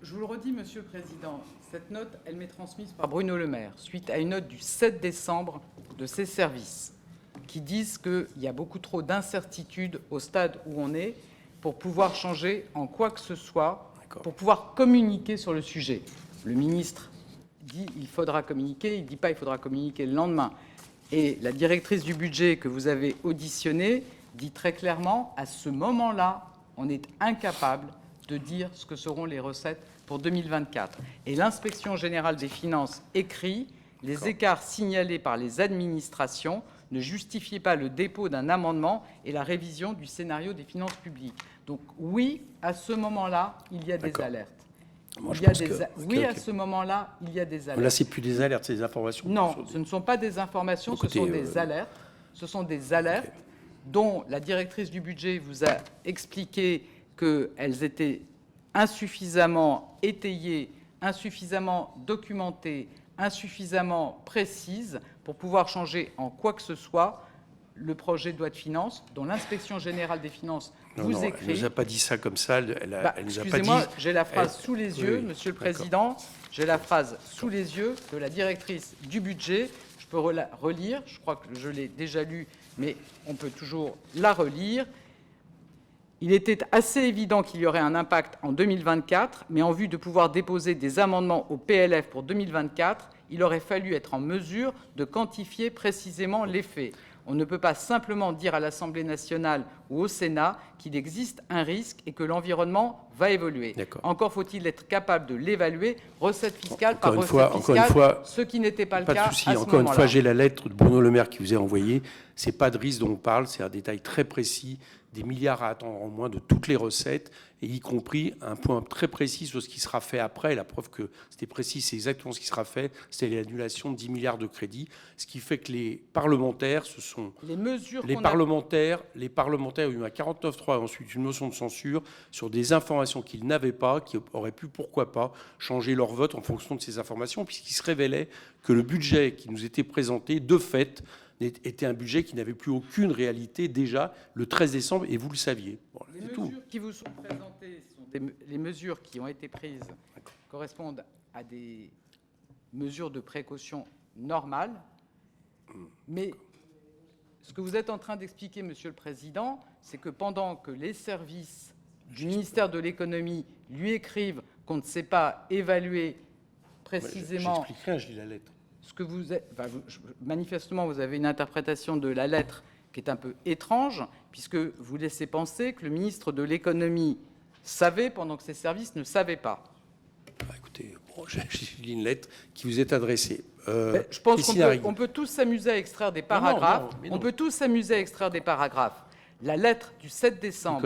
[SPEAKER 8] Je vous le redis, Monsieur le Président, cette note, elle m'est transmise par Bruno Le Maire, suite à une note du 7 décembre de ses services, qui disent qu'il y a beaucoup trop d'incertitudes au stade où on est pour pouvoir changer en quoi que ce soit, pour pouvoir communiquer sur le sujet. Le ministre dit il faudra communiquer, il ne dit pas il faudra communiquer le lendemain. Et la directrice du budget que vous avez auditionnée dit très clairement, à ce moment-là, on est incapable de dire ce que seront les recettes pour 2024. Et l'Inspection générale des finances écrit « Les écarts signalés par les administrations ne justifient pas le dépôt d'un amendement et la révision du scénario des finances publiques. » Donc oui, à ce moment-là, il y a des alertes.
[SPEAKER 3] Moi,
[SPEAKER 8] oui, à ce moment-là, il y a des alertes.
[SPEAKER 3] Là, ce n'est plus des alertes, c'est des informations.
[SPEAKER 8] Non, ce ne sont pas des informations, ce sont des alertes. Ce sont des alertes dont la directrice du budget vous a expliqué qu'elles étaient insuffisamment étayées, insuffisamment documentées, insuffisamment précises pour pouvoir changer en quoi que ce soit le projet de loi de finances dont l'Inspection générale des finances vous écrit.
[SPEAKER 3] Elle ne nous a pas dit ça comme ça. Elle nous a pas dit.
[SPEAKER 8] Excusez-moi, j'ai la phrase sous les yeux, Monsieur le Président. J'ai la phrase sous les yeux de la directrice du budget. Je peux relire. Je crois que je l'ai déjà lue, mais on peut toujours la relire. Il était assez évident qu'il y aurait un impact en 2024, mais en vue de pouvoir déposer des amendements au PLF pour 2024, il aurait fallu être en mesure de quantifier précisément l'effet. On ne peut pas simplement dire à l'Assemblée nationale ou au Sénat qu'il existe un risque et que l'environnement va évoluer. Encore faut-il être capable de l'évaluer, recette fiscale par recette fiscale, ce qui n'était pas le cas à ce moment-là.
[SPEAKER 3] Encore une fois, j'ai la lettre de Bruno Le Maire qui vous est envoyée. Ce n'est pas de risque dont on parle, c'est un détail très précis, des milliards à attendre en moins de toutes les recettes, et y compris un point très précis sur ce qui sera fait après. La preuve que c'était précis, c'est exactement ce qui sera fait, c'est l'annulation de 10 milliards de crédits, ce qui fait que les parlementaires, ce sont les parlementaires ont eu un 49.3 et ensuite une motion de censure sur des informations qu'ils n'avaient pas, qui auraient pu, pourquoi pas, changer leur vote en fonction de ces informations, puisqu'il se révélait que le budget qui nous était présenté, de fait, était un budget qui n'avait plus aucune réalité déjà le 13 décembre, et vous le saviez. Bon,
[SPEAKER 8] les mesures qui vous sont présentées, les mesures qui ont été prises correspondent à des mesures de précaution normales, mais ce que vous êtes en train d'expliquer, Monsieur le Président, c'est que pendant que les services du ministère de l'économie lui écrivent qu'on ne sait pas évaluer précisément...
[SPEAKER 3] J'explique rien, je lis la lettre.
[SPEAKER 8] Manifestement, vous avez une interprétation de la lettre qui est un peu étrange, puisque vous laissez penser que le ministre de l'économie savait pendant que ses services ne savaient pas.
[SPEAKER 3] Écoutez, j'ai lu une lettre qui vous est adressée.
[SPEAKER 8] Je pense qu'on peut tous s'amuser à extraire des paragraphes. On peut tous s'amuser à extraire des paragraphes. La lettre du 7 décembre,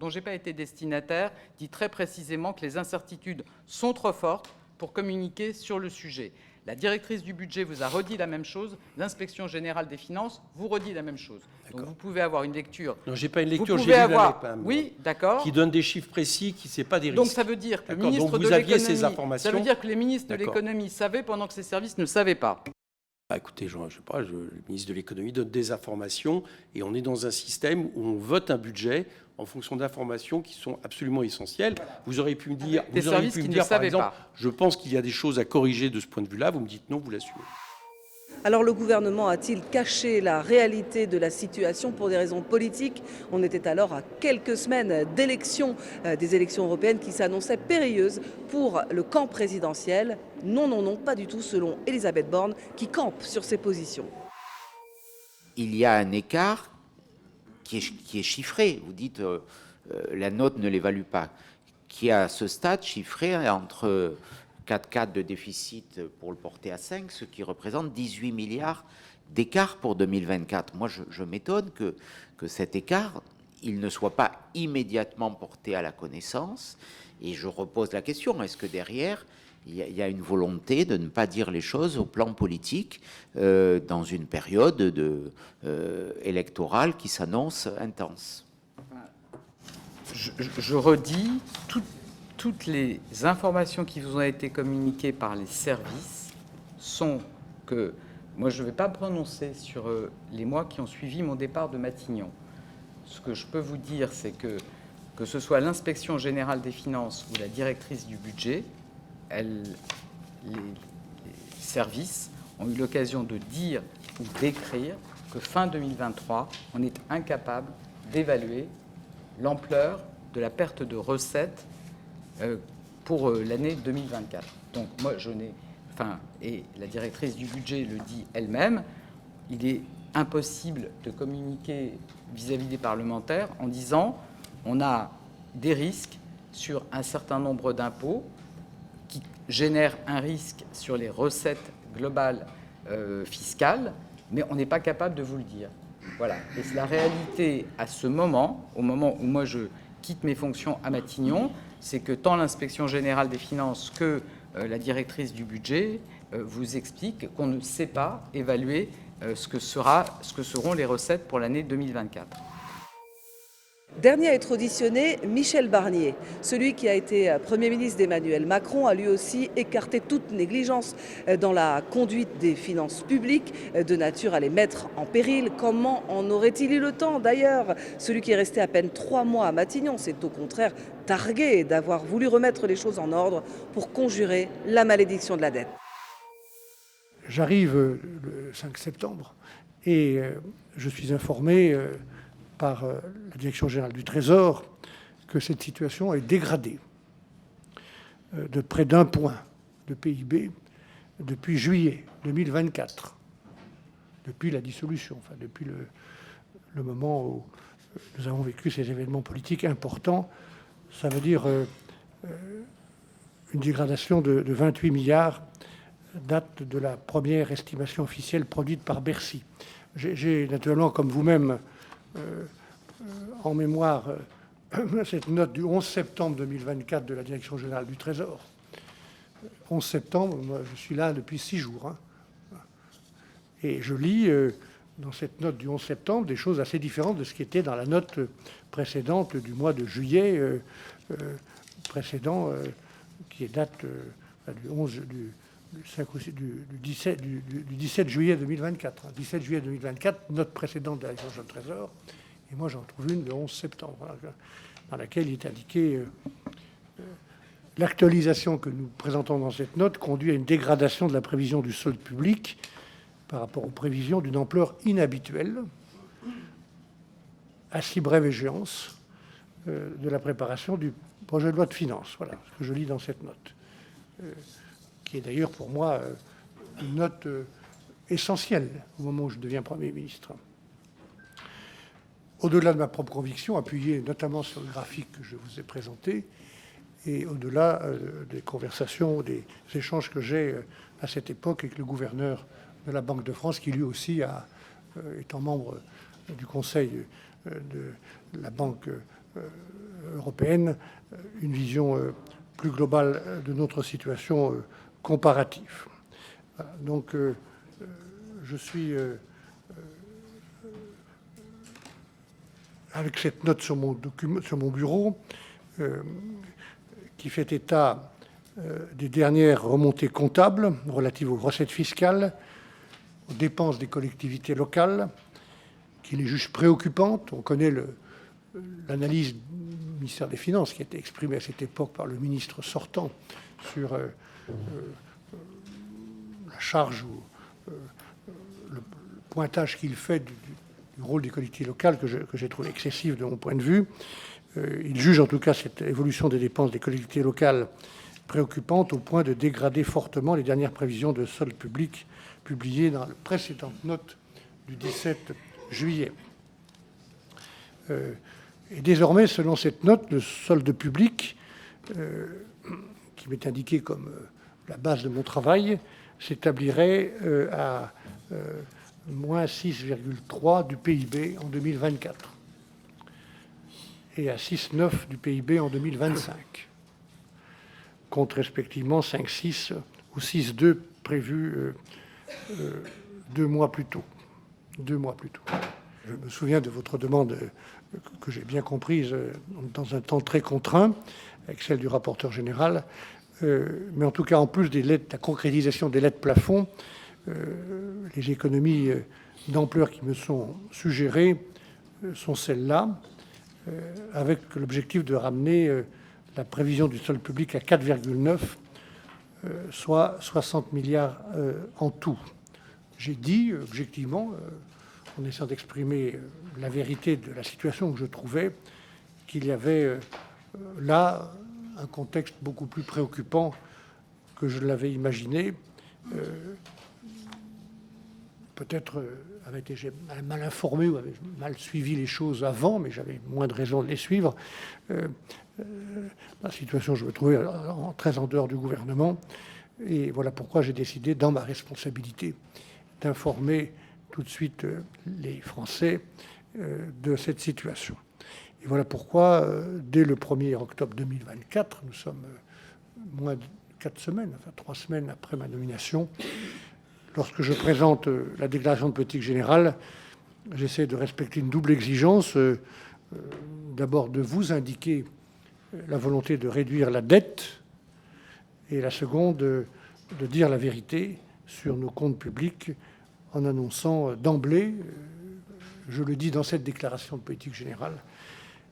[SPEAKER 8] dont je n'ai pas été destinataire, dit très précisément que les incertitudes sont trop fortes pour communiquer sur le sujet. La directrice du budget vous a redit la même chose, l'Inspection générale des finances vous redit la même chose. Donc vous pouvez avoir une lecture.
[SPEAKER 3] Non, j'ai pas une lecture, j'ai lu la lettre.
[SPEAKER 8] Oui, d'accord.
[SPEAKER 3] Qui donne des chiffres précis, qui ne sait pas des risques.
[SPEAKER 8] Donc ça veut dire que le ministre de l'économie, ça veut dire que les ministres de l'économie savaient pendant que ces services ne savaient pas.
[SPEAKER 3] Écoutez, je sais pas, le ministre de l'économie donne des informations, et on est dans un système où on vote un budget en fonction d'informations qui sont absolument essentielles. Voilà. Vous auriez pu me dire, par exemple, je pense qu'il y a des choses à corriger de ce point de vue-là. Vous me dites non, vous l'assumez.
[SPEAKER 2] Alors le gouvernement a-t-il caché la réalité de la situation pour des raisons politiques? On était alors à quelques semaines d'élections, des élections européennes qui s'annonçaient périlleuses pour le camp présidentiel. Non, non, non, pas du tout, selon Elisabeth Borne, qui campe sur ses positions.
[SPEAKER 6] Il y a un écart qui est chiffré. Vous dites la note ne l'évalue pas, qui est à ce stade chiffré entre 4,4 de déficit pour le porter à 5, ce qui représente 18 milliards d'écart pour 2024. Moi, je m'étonne que cet écart, il ne soit pas immédiatement porté à la connaissance. Et je repose la question, est-ce que derrière, il y a une volonté de ne pas dire les choses au plan politique dans une période électorale qui s'annonce intense?
[SPEAKER 8] Je redis, toutes les informations qui vous ont été communiquées par les services sont que moi, je ne vais pas me prononcer sur les mois qui ont suivi mon départ de Matignon. Ce que je peux vous dire, c'est que ce soit l'inspection générale des finances ou la directrice du budget, les services ont eu l'occasion de dire ou d'écrire que fin 2023, on est incapable d'évaluer l'ampleur de la perte de recettes pour l'année 2024. Donc moi, et la directrice du budget le dit elle-même, il est impossible de communiquer vis-à-vis des parlementaires en disant on a des risques sur un certain nombre d'impôts qui génèrent un risque sur les recettes globales fiscales, mais on n'est pas capable de vous le dire. Voilà. Et la réalité à ce moment, au moment où moi je quitte mes fonctions à Matignon, c'est que tant l'inspection générale des finances que la directrice du budget vous explique qu'on ne sait pas évaluer ce que seront les recettes pour l'année 2024.
[SPEAKER 2] Dernier à être auditionné, Michel Barnier. Celui qui a été Premier ministre d'Emmanuel Macron a lui aussi écarté toute négligence dans la conduite des finances publiques, de nature à les mettre en péril. Comment en aurait-il eu le temps d'ailleurs? Celui qui est resté à peine 3 mois à Matignon s'est au contraire targué d'avoir voulu remettre les choses en ordre pour conjurer la malédiction de la dette.
[SPEAKER 9] J'arrive le 5 septembre et je suis informé par la Direction générale du Trésor que cette situation est dégradée de près d'1 point de PIB depuis juillet 2024, depuis la dissolution, enfin depuis le moment où nous avons vécu ces événements politiques importants. Ça veut dire une dégradation de 28 milliards, date de la première estimation officielle produite par Bercy. J'ai naturellement, comme vous-même, en mémoire cette note du 11 septembre 2024 de la Direction générale du Trésor. 11 septembre, moi je suis là depuis 6 jours. Hein. Et je lis dans cette note du 11 septembre des choses assez différentes de ce qui était dans la note précédente du mois de juillet précédent, qui est date du 17 juillet 2024. 17 juillet 2024, note précédente de la Direction du Trésor. Et moi, j'en trouve une le 11 septembre, dans laquelle il est indiqué l'actualisation que nous présentons dans cette note conduit à une dégradation de la prévision du solde public par rapport aux prévisions d'une ampleur inhabituelle, à si brève échéance de la préparation du projet de loi de finances. Voilà ce que je lis dans cette note, qui est d'ailleurs pour moi une note essentielle au moment où je deviens Premier ministre. Au-delà de ma propre conviction, appuyée notamment sur le graphique que je vous ai présenté, et au-delà des conversations, des échanges que j'ai à cette époque avec le gouverneur de la Banque de France, qui lui aussi, étant membre du Conseil de la Banque européenne, une vision plus globale de notre situation comparative. Donc, je suis... avec cette note sur mon bureau, qui fait état des dernières remontées comptables relatives aux recettes fiscales, aux dépenses des collectivités locales, qui les jugent préoccupantes. On connaît l'analyse du ministère des Finances qui a été exprimée à cette époque par le ministre sortant sur la charge ou le pointage qu'il fait du rôle des collectivités locales que j'ai trouvé excessif de mon point de vue. Il juge en tout cas cette évolution des dépenses des collectivités locales préoccupante au point de dégrader fortement les dernières prévisions de solde public publiées dans la précédente note du 17 juillet. Et désormais, selon cette note, le solde public, qui m'est indiqué comme la base de mon travail, s'établirait à moins 6,3 du PIB en 2024 et à 6,9 du PIB en 2025, contre respectivement 5,6 ou 6,2 prévus 2 mois plus tôt. 2 mois plus tôt. Je me souviens de votre demande que j'ai bien comprise dans un temps très contraint, avec celle du rapporteur général, Mais en tout cas, en plus de la concrétisation des lettres plafond, les économies d'ampleur qui me sont suggérées sont celles-là, avec l'objectif de ramener la prévision du solde public à 4,9, soit 60 milliards en tout. J'ai dit, objectivement, en essayant d'exprimer la vérité de la situation où je trouvais, qu'il y avait là un contexte beaucoup plus préoccupant que je l'avais imaginé. Peut-être avait-je mal informé ou avait mal suivi les choses avant, mais j'avais moins de raison de les suivre. La situation, je me trouvais très en dehors du gouvernement. Et voilà pourquoi j'ai décidé, dans ma responsabilité, d'informer tout de suite les Français de cette situation. Et voilà pourquoi, dès le 1er octobre 2024, nous sommes moins de 4 semaines, enfin 3 semaines après ma nomination, lorsque je présente la déclaration de politique générale, j'essaie de respecter une double exigence. D'abord, de vous indiquer la volonté de réduire la dette, et la seconde, de dire la vérité sur nos comptes publics en annonçant d'emblée, je le dis dans cette déclaration de politique générale,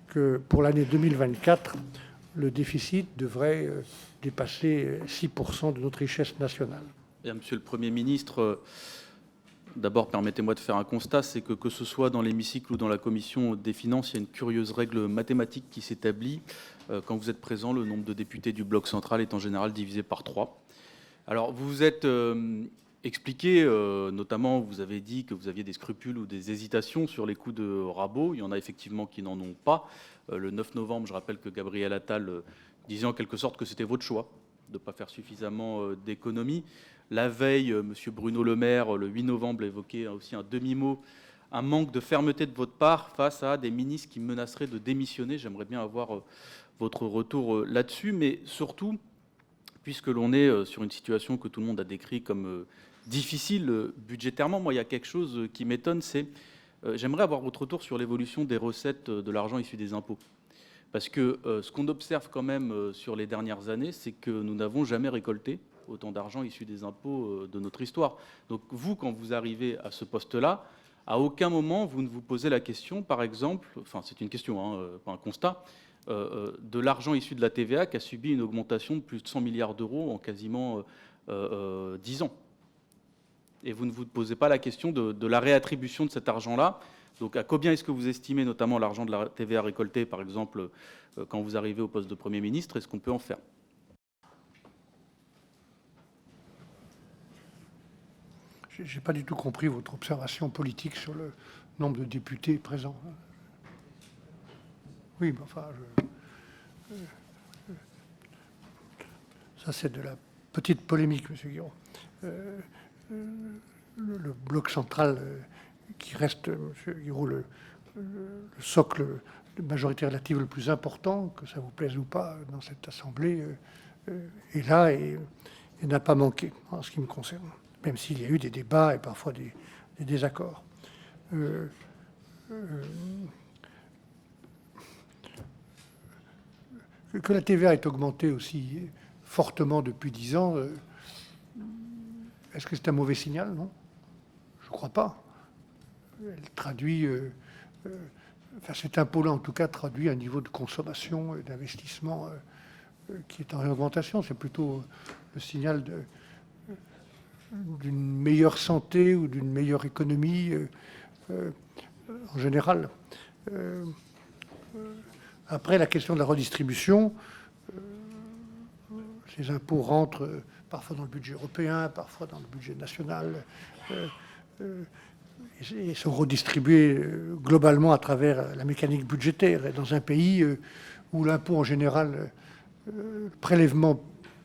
[SPEAKER 9] que pour l'année 2024, le déficit devrait dépasser 6% de notre richesse nationale.
[SPEAKER 10] Bien, Monsieur le Premier ministre, d'abord, permettez-moi de faire un constat, c'est que ce soit dans l'hémicycle ou dans la commission des finances, il y a une curieuse règle mathématique qui s'établit. Quand vous êtes présent, le nombre de députés du bloc central est en général divisé par 3. Alors, vous vous êtes expliqué, notamment, vous avez dit que vous aviez des scrupules ou des hésitations sur les coûts de rabot. Il y en a effectivement qui n'en ont pas. Le 9 novembre, je rappelle que Gabriel Attal disait en quelque sorte que c'était votre choix de ne pas faire suffisamment d'économies. La veille, M. Bruno Le Maire, le 8 novembre, évoquait aussi un demi-mot, un manque de fermeté de votre part face à des ministres qui menaceraient de démissionner. J'aimerais bien avoir votre retour là-dessus, mais surtout, puisque l'on est sur une situation que tout le monde a décrite comme difficile budgétairement, moi, il y a quelque chose qui m'étonne, c'est j'aimerais avoir votre retour sur l'évolution des recettes de l'argent issu des impôts. Parce que ce qu'on observe quand même sur les dernières années, c'est que nous n'avons jamais récolté autant d'argent issu des impôts de notre histoire. Donc vous, quand vous arrivez à ce poste-là, à aucun moment vous ne vous posez la question, par exemple, enfin c'est une question, pas un constat, de l'argent issu de la TVA qui a subi une augmentation de plus de 100 milliards d'euros en quasiment 10 ans. Et vous ne vous posez pas la question de la réattribution de cet argent-là. Donc à combien est-ce que vous estimez notamment l'argent de la TVA récolté, par exemple, quand vous arrivez au poste de Premier ministre, et ce qu'on peut en faire?
[SPEAKER 9] Je n'ai pas du tout compris votre observation politique sur le nombre de députés présents. Oui, mais enfin, ça c'est de la petite polémique, M. Guiraud. Le bloc central qui reste, M. Guiraud, le socle de majorité relative le plus important, que ça vous plaise ou pas, dans cette Assemblée, est là et n'a pas manqué en ce qui me concerne, même s'il y a eu des débats et parfois des désaccords. Que la TVA ait augmenté aussi fortement depuis 10 ans, est-ce que c'est un mauvais signal? Non, je ne crois pas. Elle traduit, enfin cet impôt-là en tout cas traduit un niveau de consommation et d'investissement qui est en réaugmentation. C'est plutôt le signal d'une meilleure santé ou d'une meilleure économie en général. Après, la question de la redistribution, ces impôts rentrent parfois dans le budget européen, parfois dans le budget national, et sont redistribués globalement à travers la mécanique budgétaire. Et dans un pays où l'impôt en général, le prélèvement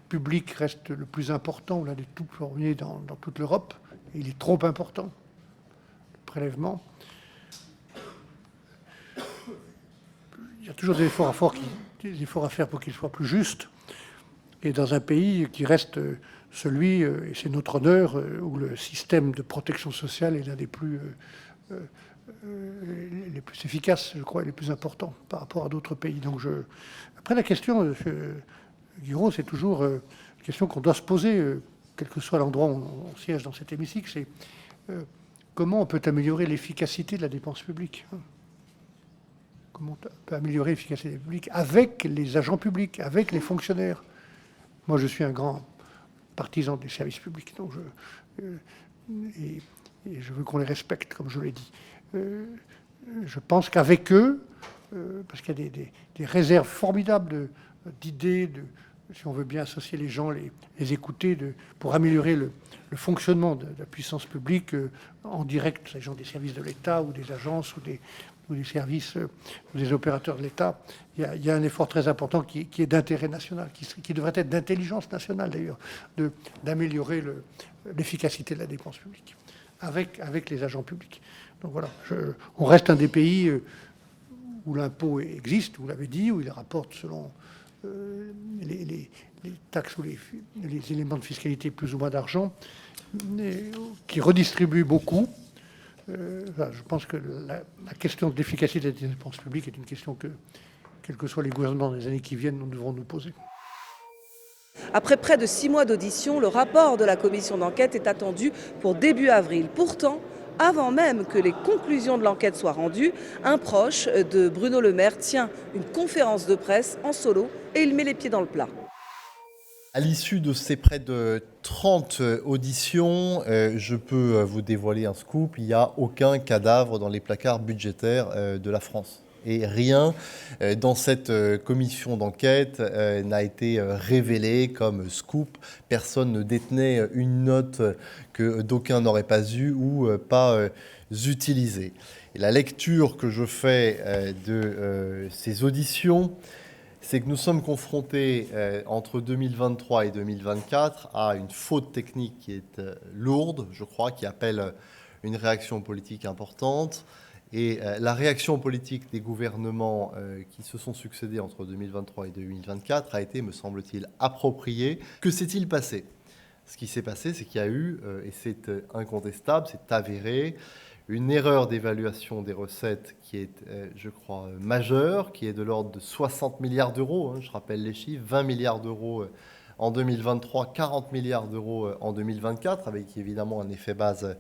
[SPEAKER 9] public reste le plus important, l'un des tout premiers dans toute l'Europe, et il est trop important, le prélèvement. Il y a toujours des efforts à faire pour qu'il soit plus juste. Et dans un pays qui reste celui, et c'est notre honneur, où le système de protection sociale est l'un des plus efficaces, je crois, et les plus importants par rapport à d'autres pays. Donc après la question, Guiraud, c'est toujours une question qu'on doit se poser, quel que soit l'endroit où on siège dans cet hémicycle, c'est comment on peut améliorer l'efficacité de la dépense publique. Comment on peut améliorer l'efficacité publique avec les agents publics, avec les fonctionnaires. Moi, je suis un grand partisan des services publics, donc et je veux qu'on les respecte, comme je l'ai dit. Je pense qu'avec eux, parce qu'il y a des réserves formidables d'idées, si on veut bien associer les gens, les écouter, pour améliorer le fonctionnement de la puissance publique en direct, s'agissant des services de l'État ou des agences ou des services ou des opérateurs de l'État. Il y a un effort très important qui est d'intérêt national, qui devrait être d'intelligence nationale d'ailleurs, d'améliorer l'efficacité de la dépense publique avec les agents publics. Donc voilà, on reste un des pays où l'impôt existe, vous l'avez dit, où il rapporte selon les taxes ou les éléments de fiscalité plus ou moins d'argent, qui redistribue beaucoup. Je pense que la question de l'efficacité des dépenses publiques est une question que, quels que soient les gouvernements dans les années qui viennent, nous devrons nous poser.
[SPEAKER 2] Après près de 6 mois d'audition, le rapport de la commission d'enquête est attendu pour début avril. Pourtant, avant même que les conclusions de l'enquête soient rendues, un proche de Bruno Le Maire tient une conférence de presse en solo et il met les pieds dans le plat.
[SPEAKER 11] À l'issue de ces près de 30 auditions, je peux vous dévoiler un scoop, il n'y a aucun cadavre dans les placards budgétaires de la France. Et rien dans cette commission d'enquête n'a été révélé comme scoop. Personne ne détenait une note que d'aucuns n'auraient pas eue ou pas utilisée. Et la lecture que je fais de ces auditions, c'est que nous sommes confrontés entre 2023 et 2024 à une faute technique qui est lourde, je crois, qui appelle une réaction politique importante. Et la réaction politique des gouvernements qui se sont succédés entre 2023 et 2024 a été, me semble-t-il, appropriée. Que s'est-il passé ? Ce qui s'est passé, c'est qu'il y a eu, et c'est incontestable, c'est avéré, une erreur d'évaluation des recettes qui est, je crois, majeure, qui est de l'ordre de 60 milliards d'euros. Je rappelle les chiffres, 20 milliards d'euros en 2023, 40 milliards d'euros en 2024, avec évidemment un effet base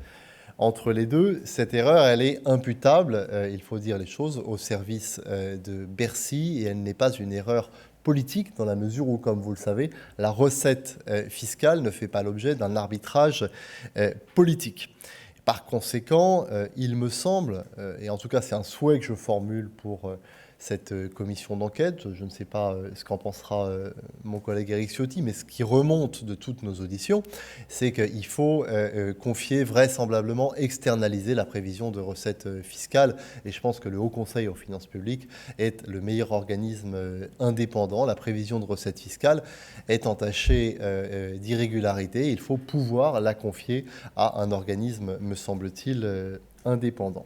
[SPEAKER 11] entre les deux. Cette erreur, elle est imputable, il faut dire les choses, au service de Bercy, et elle n'est pas une erreur politique dans la mesure où, comme vous le savez, la recette fiscale ne fait pas l'objet d'un arbitrage politique. Par conséquent, il me semble, et en tout cas c'est un souhait que je formule pour cette commission d'enquête, je ne sais pas ce qu'en pensera mon collègue Éric Ciotti, mais ce qui remonte de toutes nos auditions, c'est qu'il faut confier vraisemblablement, externaliser la prévision de recettes fiscales. Et je pense que le Haut Conseil aux finances publiques est le meilleur organisme indépendant. La prévision de recettes fiscales est entachée d'irrégularités. Il faut pouvoir la confier à un organisme, me semble-t-il, indépendant.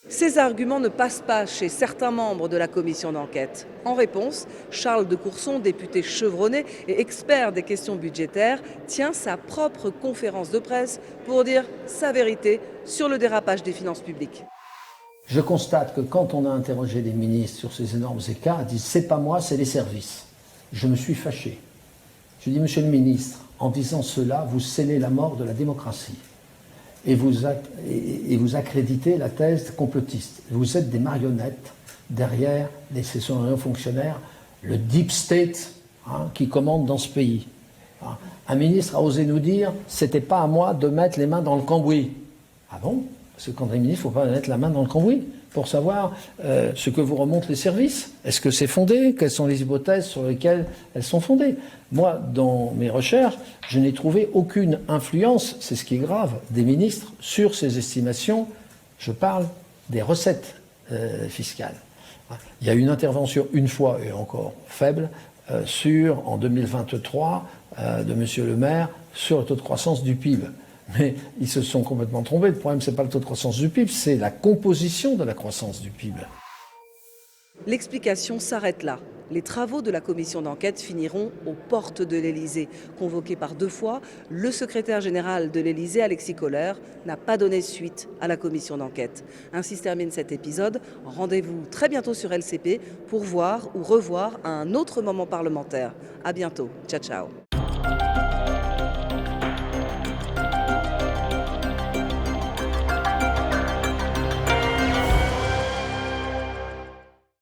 [SPEAKER 2] Ces arguments ne passent pas chez certains membres de la commission d'enquête. En réponse, Charles de Courson, député chevronné et expert des questions budgétaires, tient sa propre conférence de presse pour dire sa vérité sur le dérapage des finances publiques.
[SPEAKER 12] Je constate que quand on a interrogé des ministres sur ces énormes écarts, ils disent « c'est pas moi, c'est les services ». Je me suis fâché. Je dis « Monsieur le ministre, en disant cela, vous scellez la mort de la démocratie. Et vous accréditez la thèse complotiste. Vous êtes des marionnettes derrière les fonctionnaires, le deep state qui commande dans ce pays. Un ministre a osé nous dire « c'était pas à moi de mettre les mains dans le cambouis ». Ah bon ? Parce que quand on est ministre, il ne faut pas mettre la main dans le cambouis pour savoir ce que vous remontent les services. Est-ce que c'est fondé ? Quelles sont les hypothèses sur lesquelles elles sont fondées ? Moi, dans mes recherches, je n'ai trouvé aucune influence, c'est ce qui est grave, des ministres sur ces estimations. Je parle des recettes fiscales. Il y a eu une intervention, une fois et encore faible, en 2023, de M. Le Maire sur le taux de croissance du PIB. Mais ils se sont complètement trompés. Le problème, ce n'est pas le taux de croissance du PIB, c'est la composition de la croissance du PIB.
[SPEAKER 2] L'explication s'arrête là. Les travaux de la commission d'enquête finiront aux portes de l'Élysée. Convoqué par 2 fois, le secrétaire général de l'Élysée, Alexis Kohler, n'a pas donné suite à la commission d'enquête. Ainsi se termine cet épisode. Rendez-vous très bientôt sur LCP pour voir ou revoir un autre moment parlementaire. À bientôt. Ciao, ciao.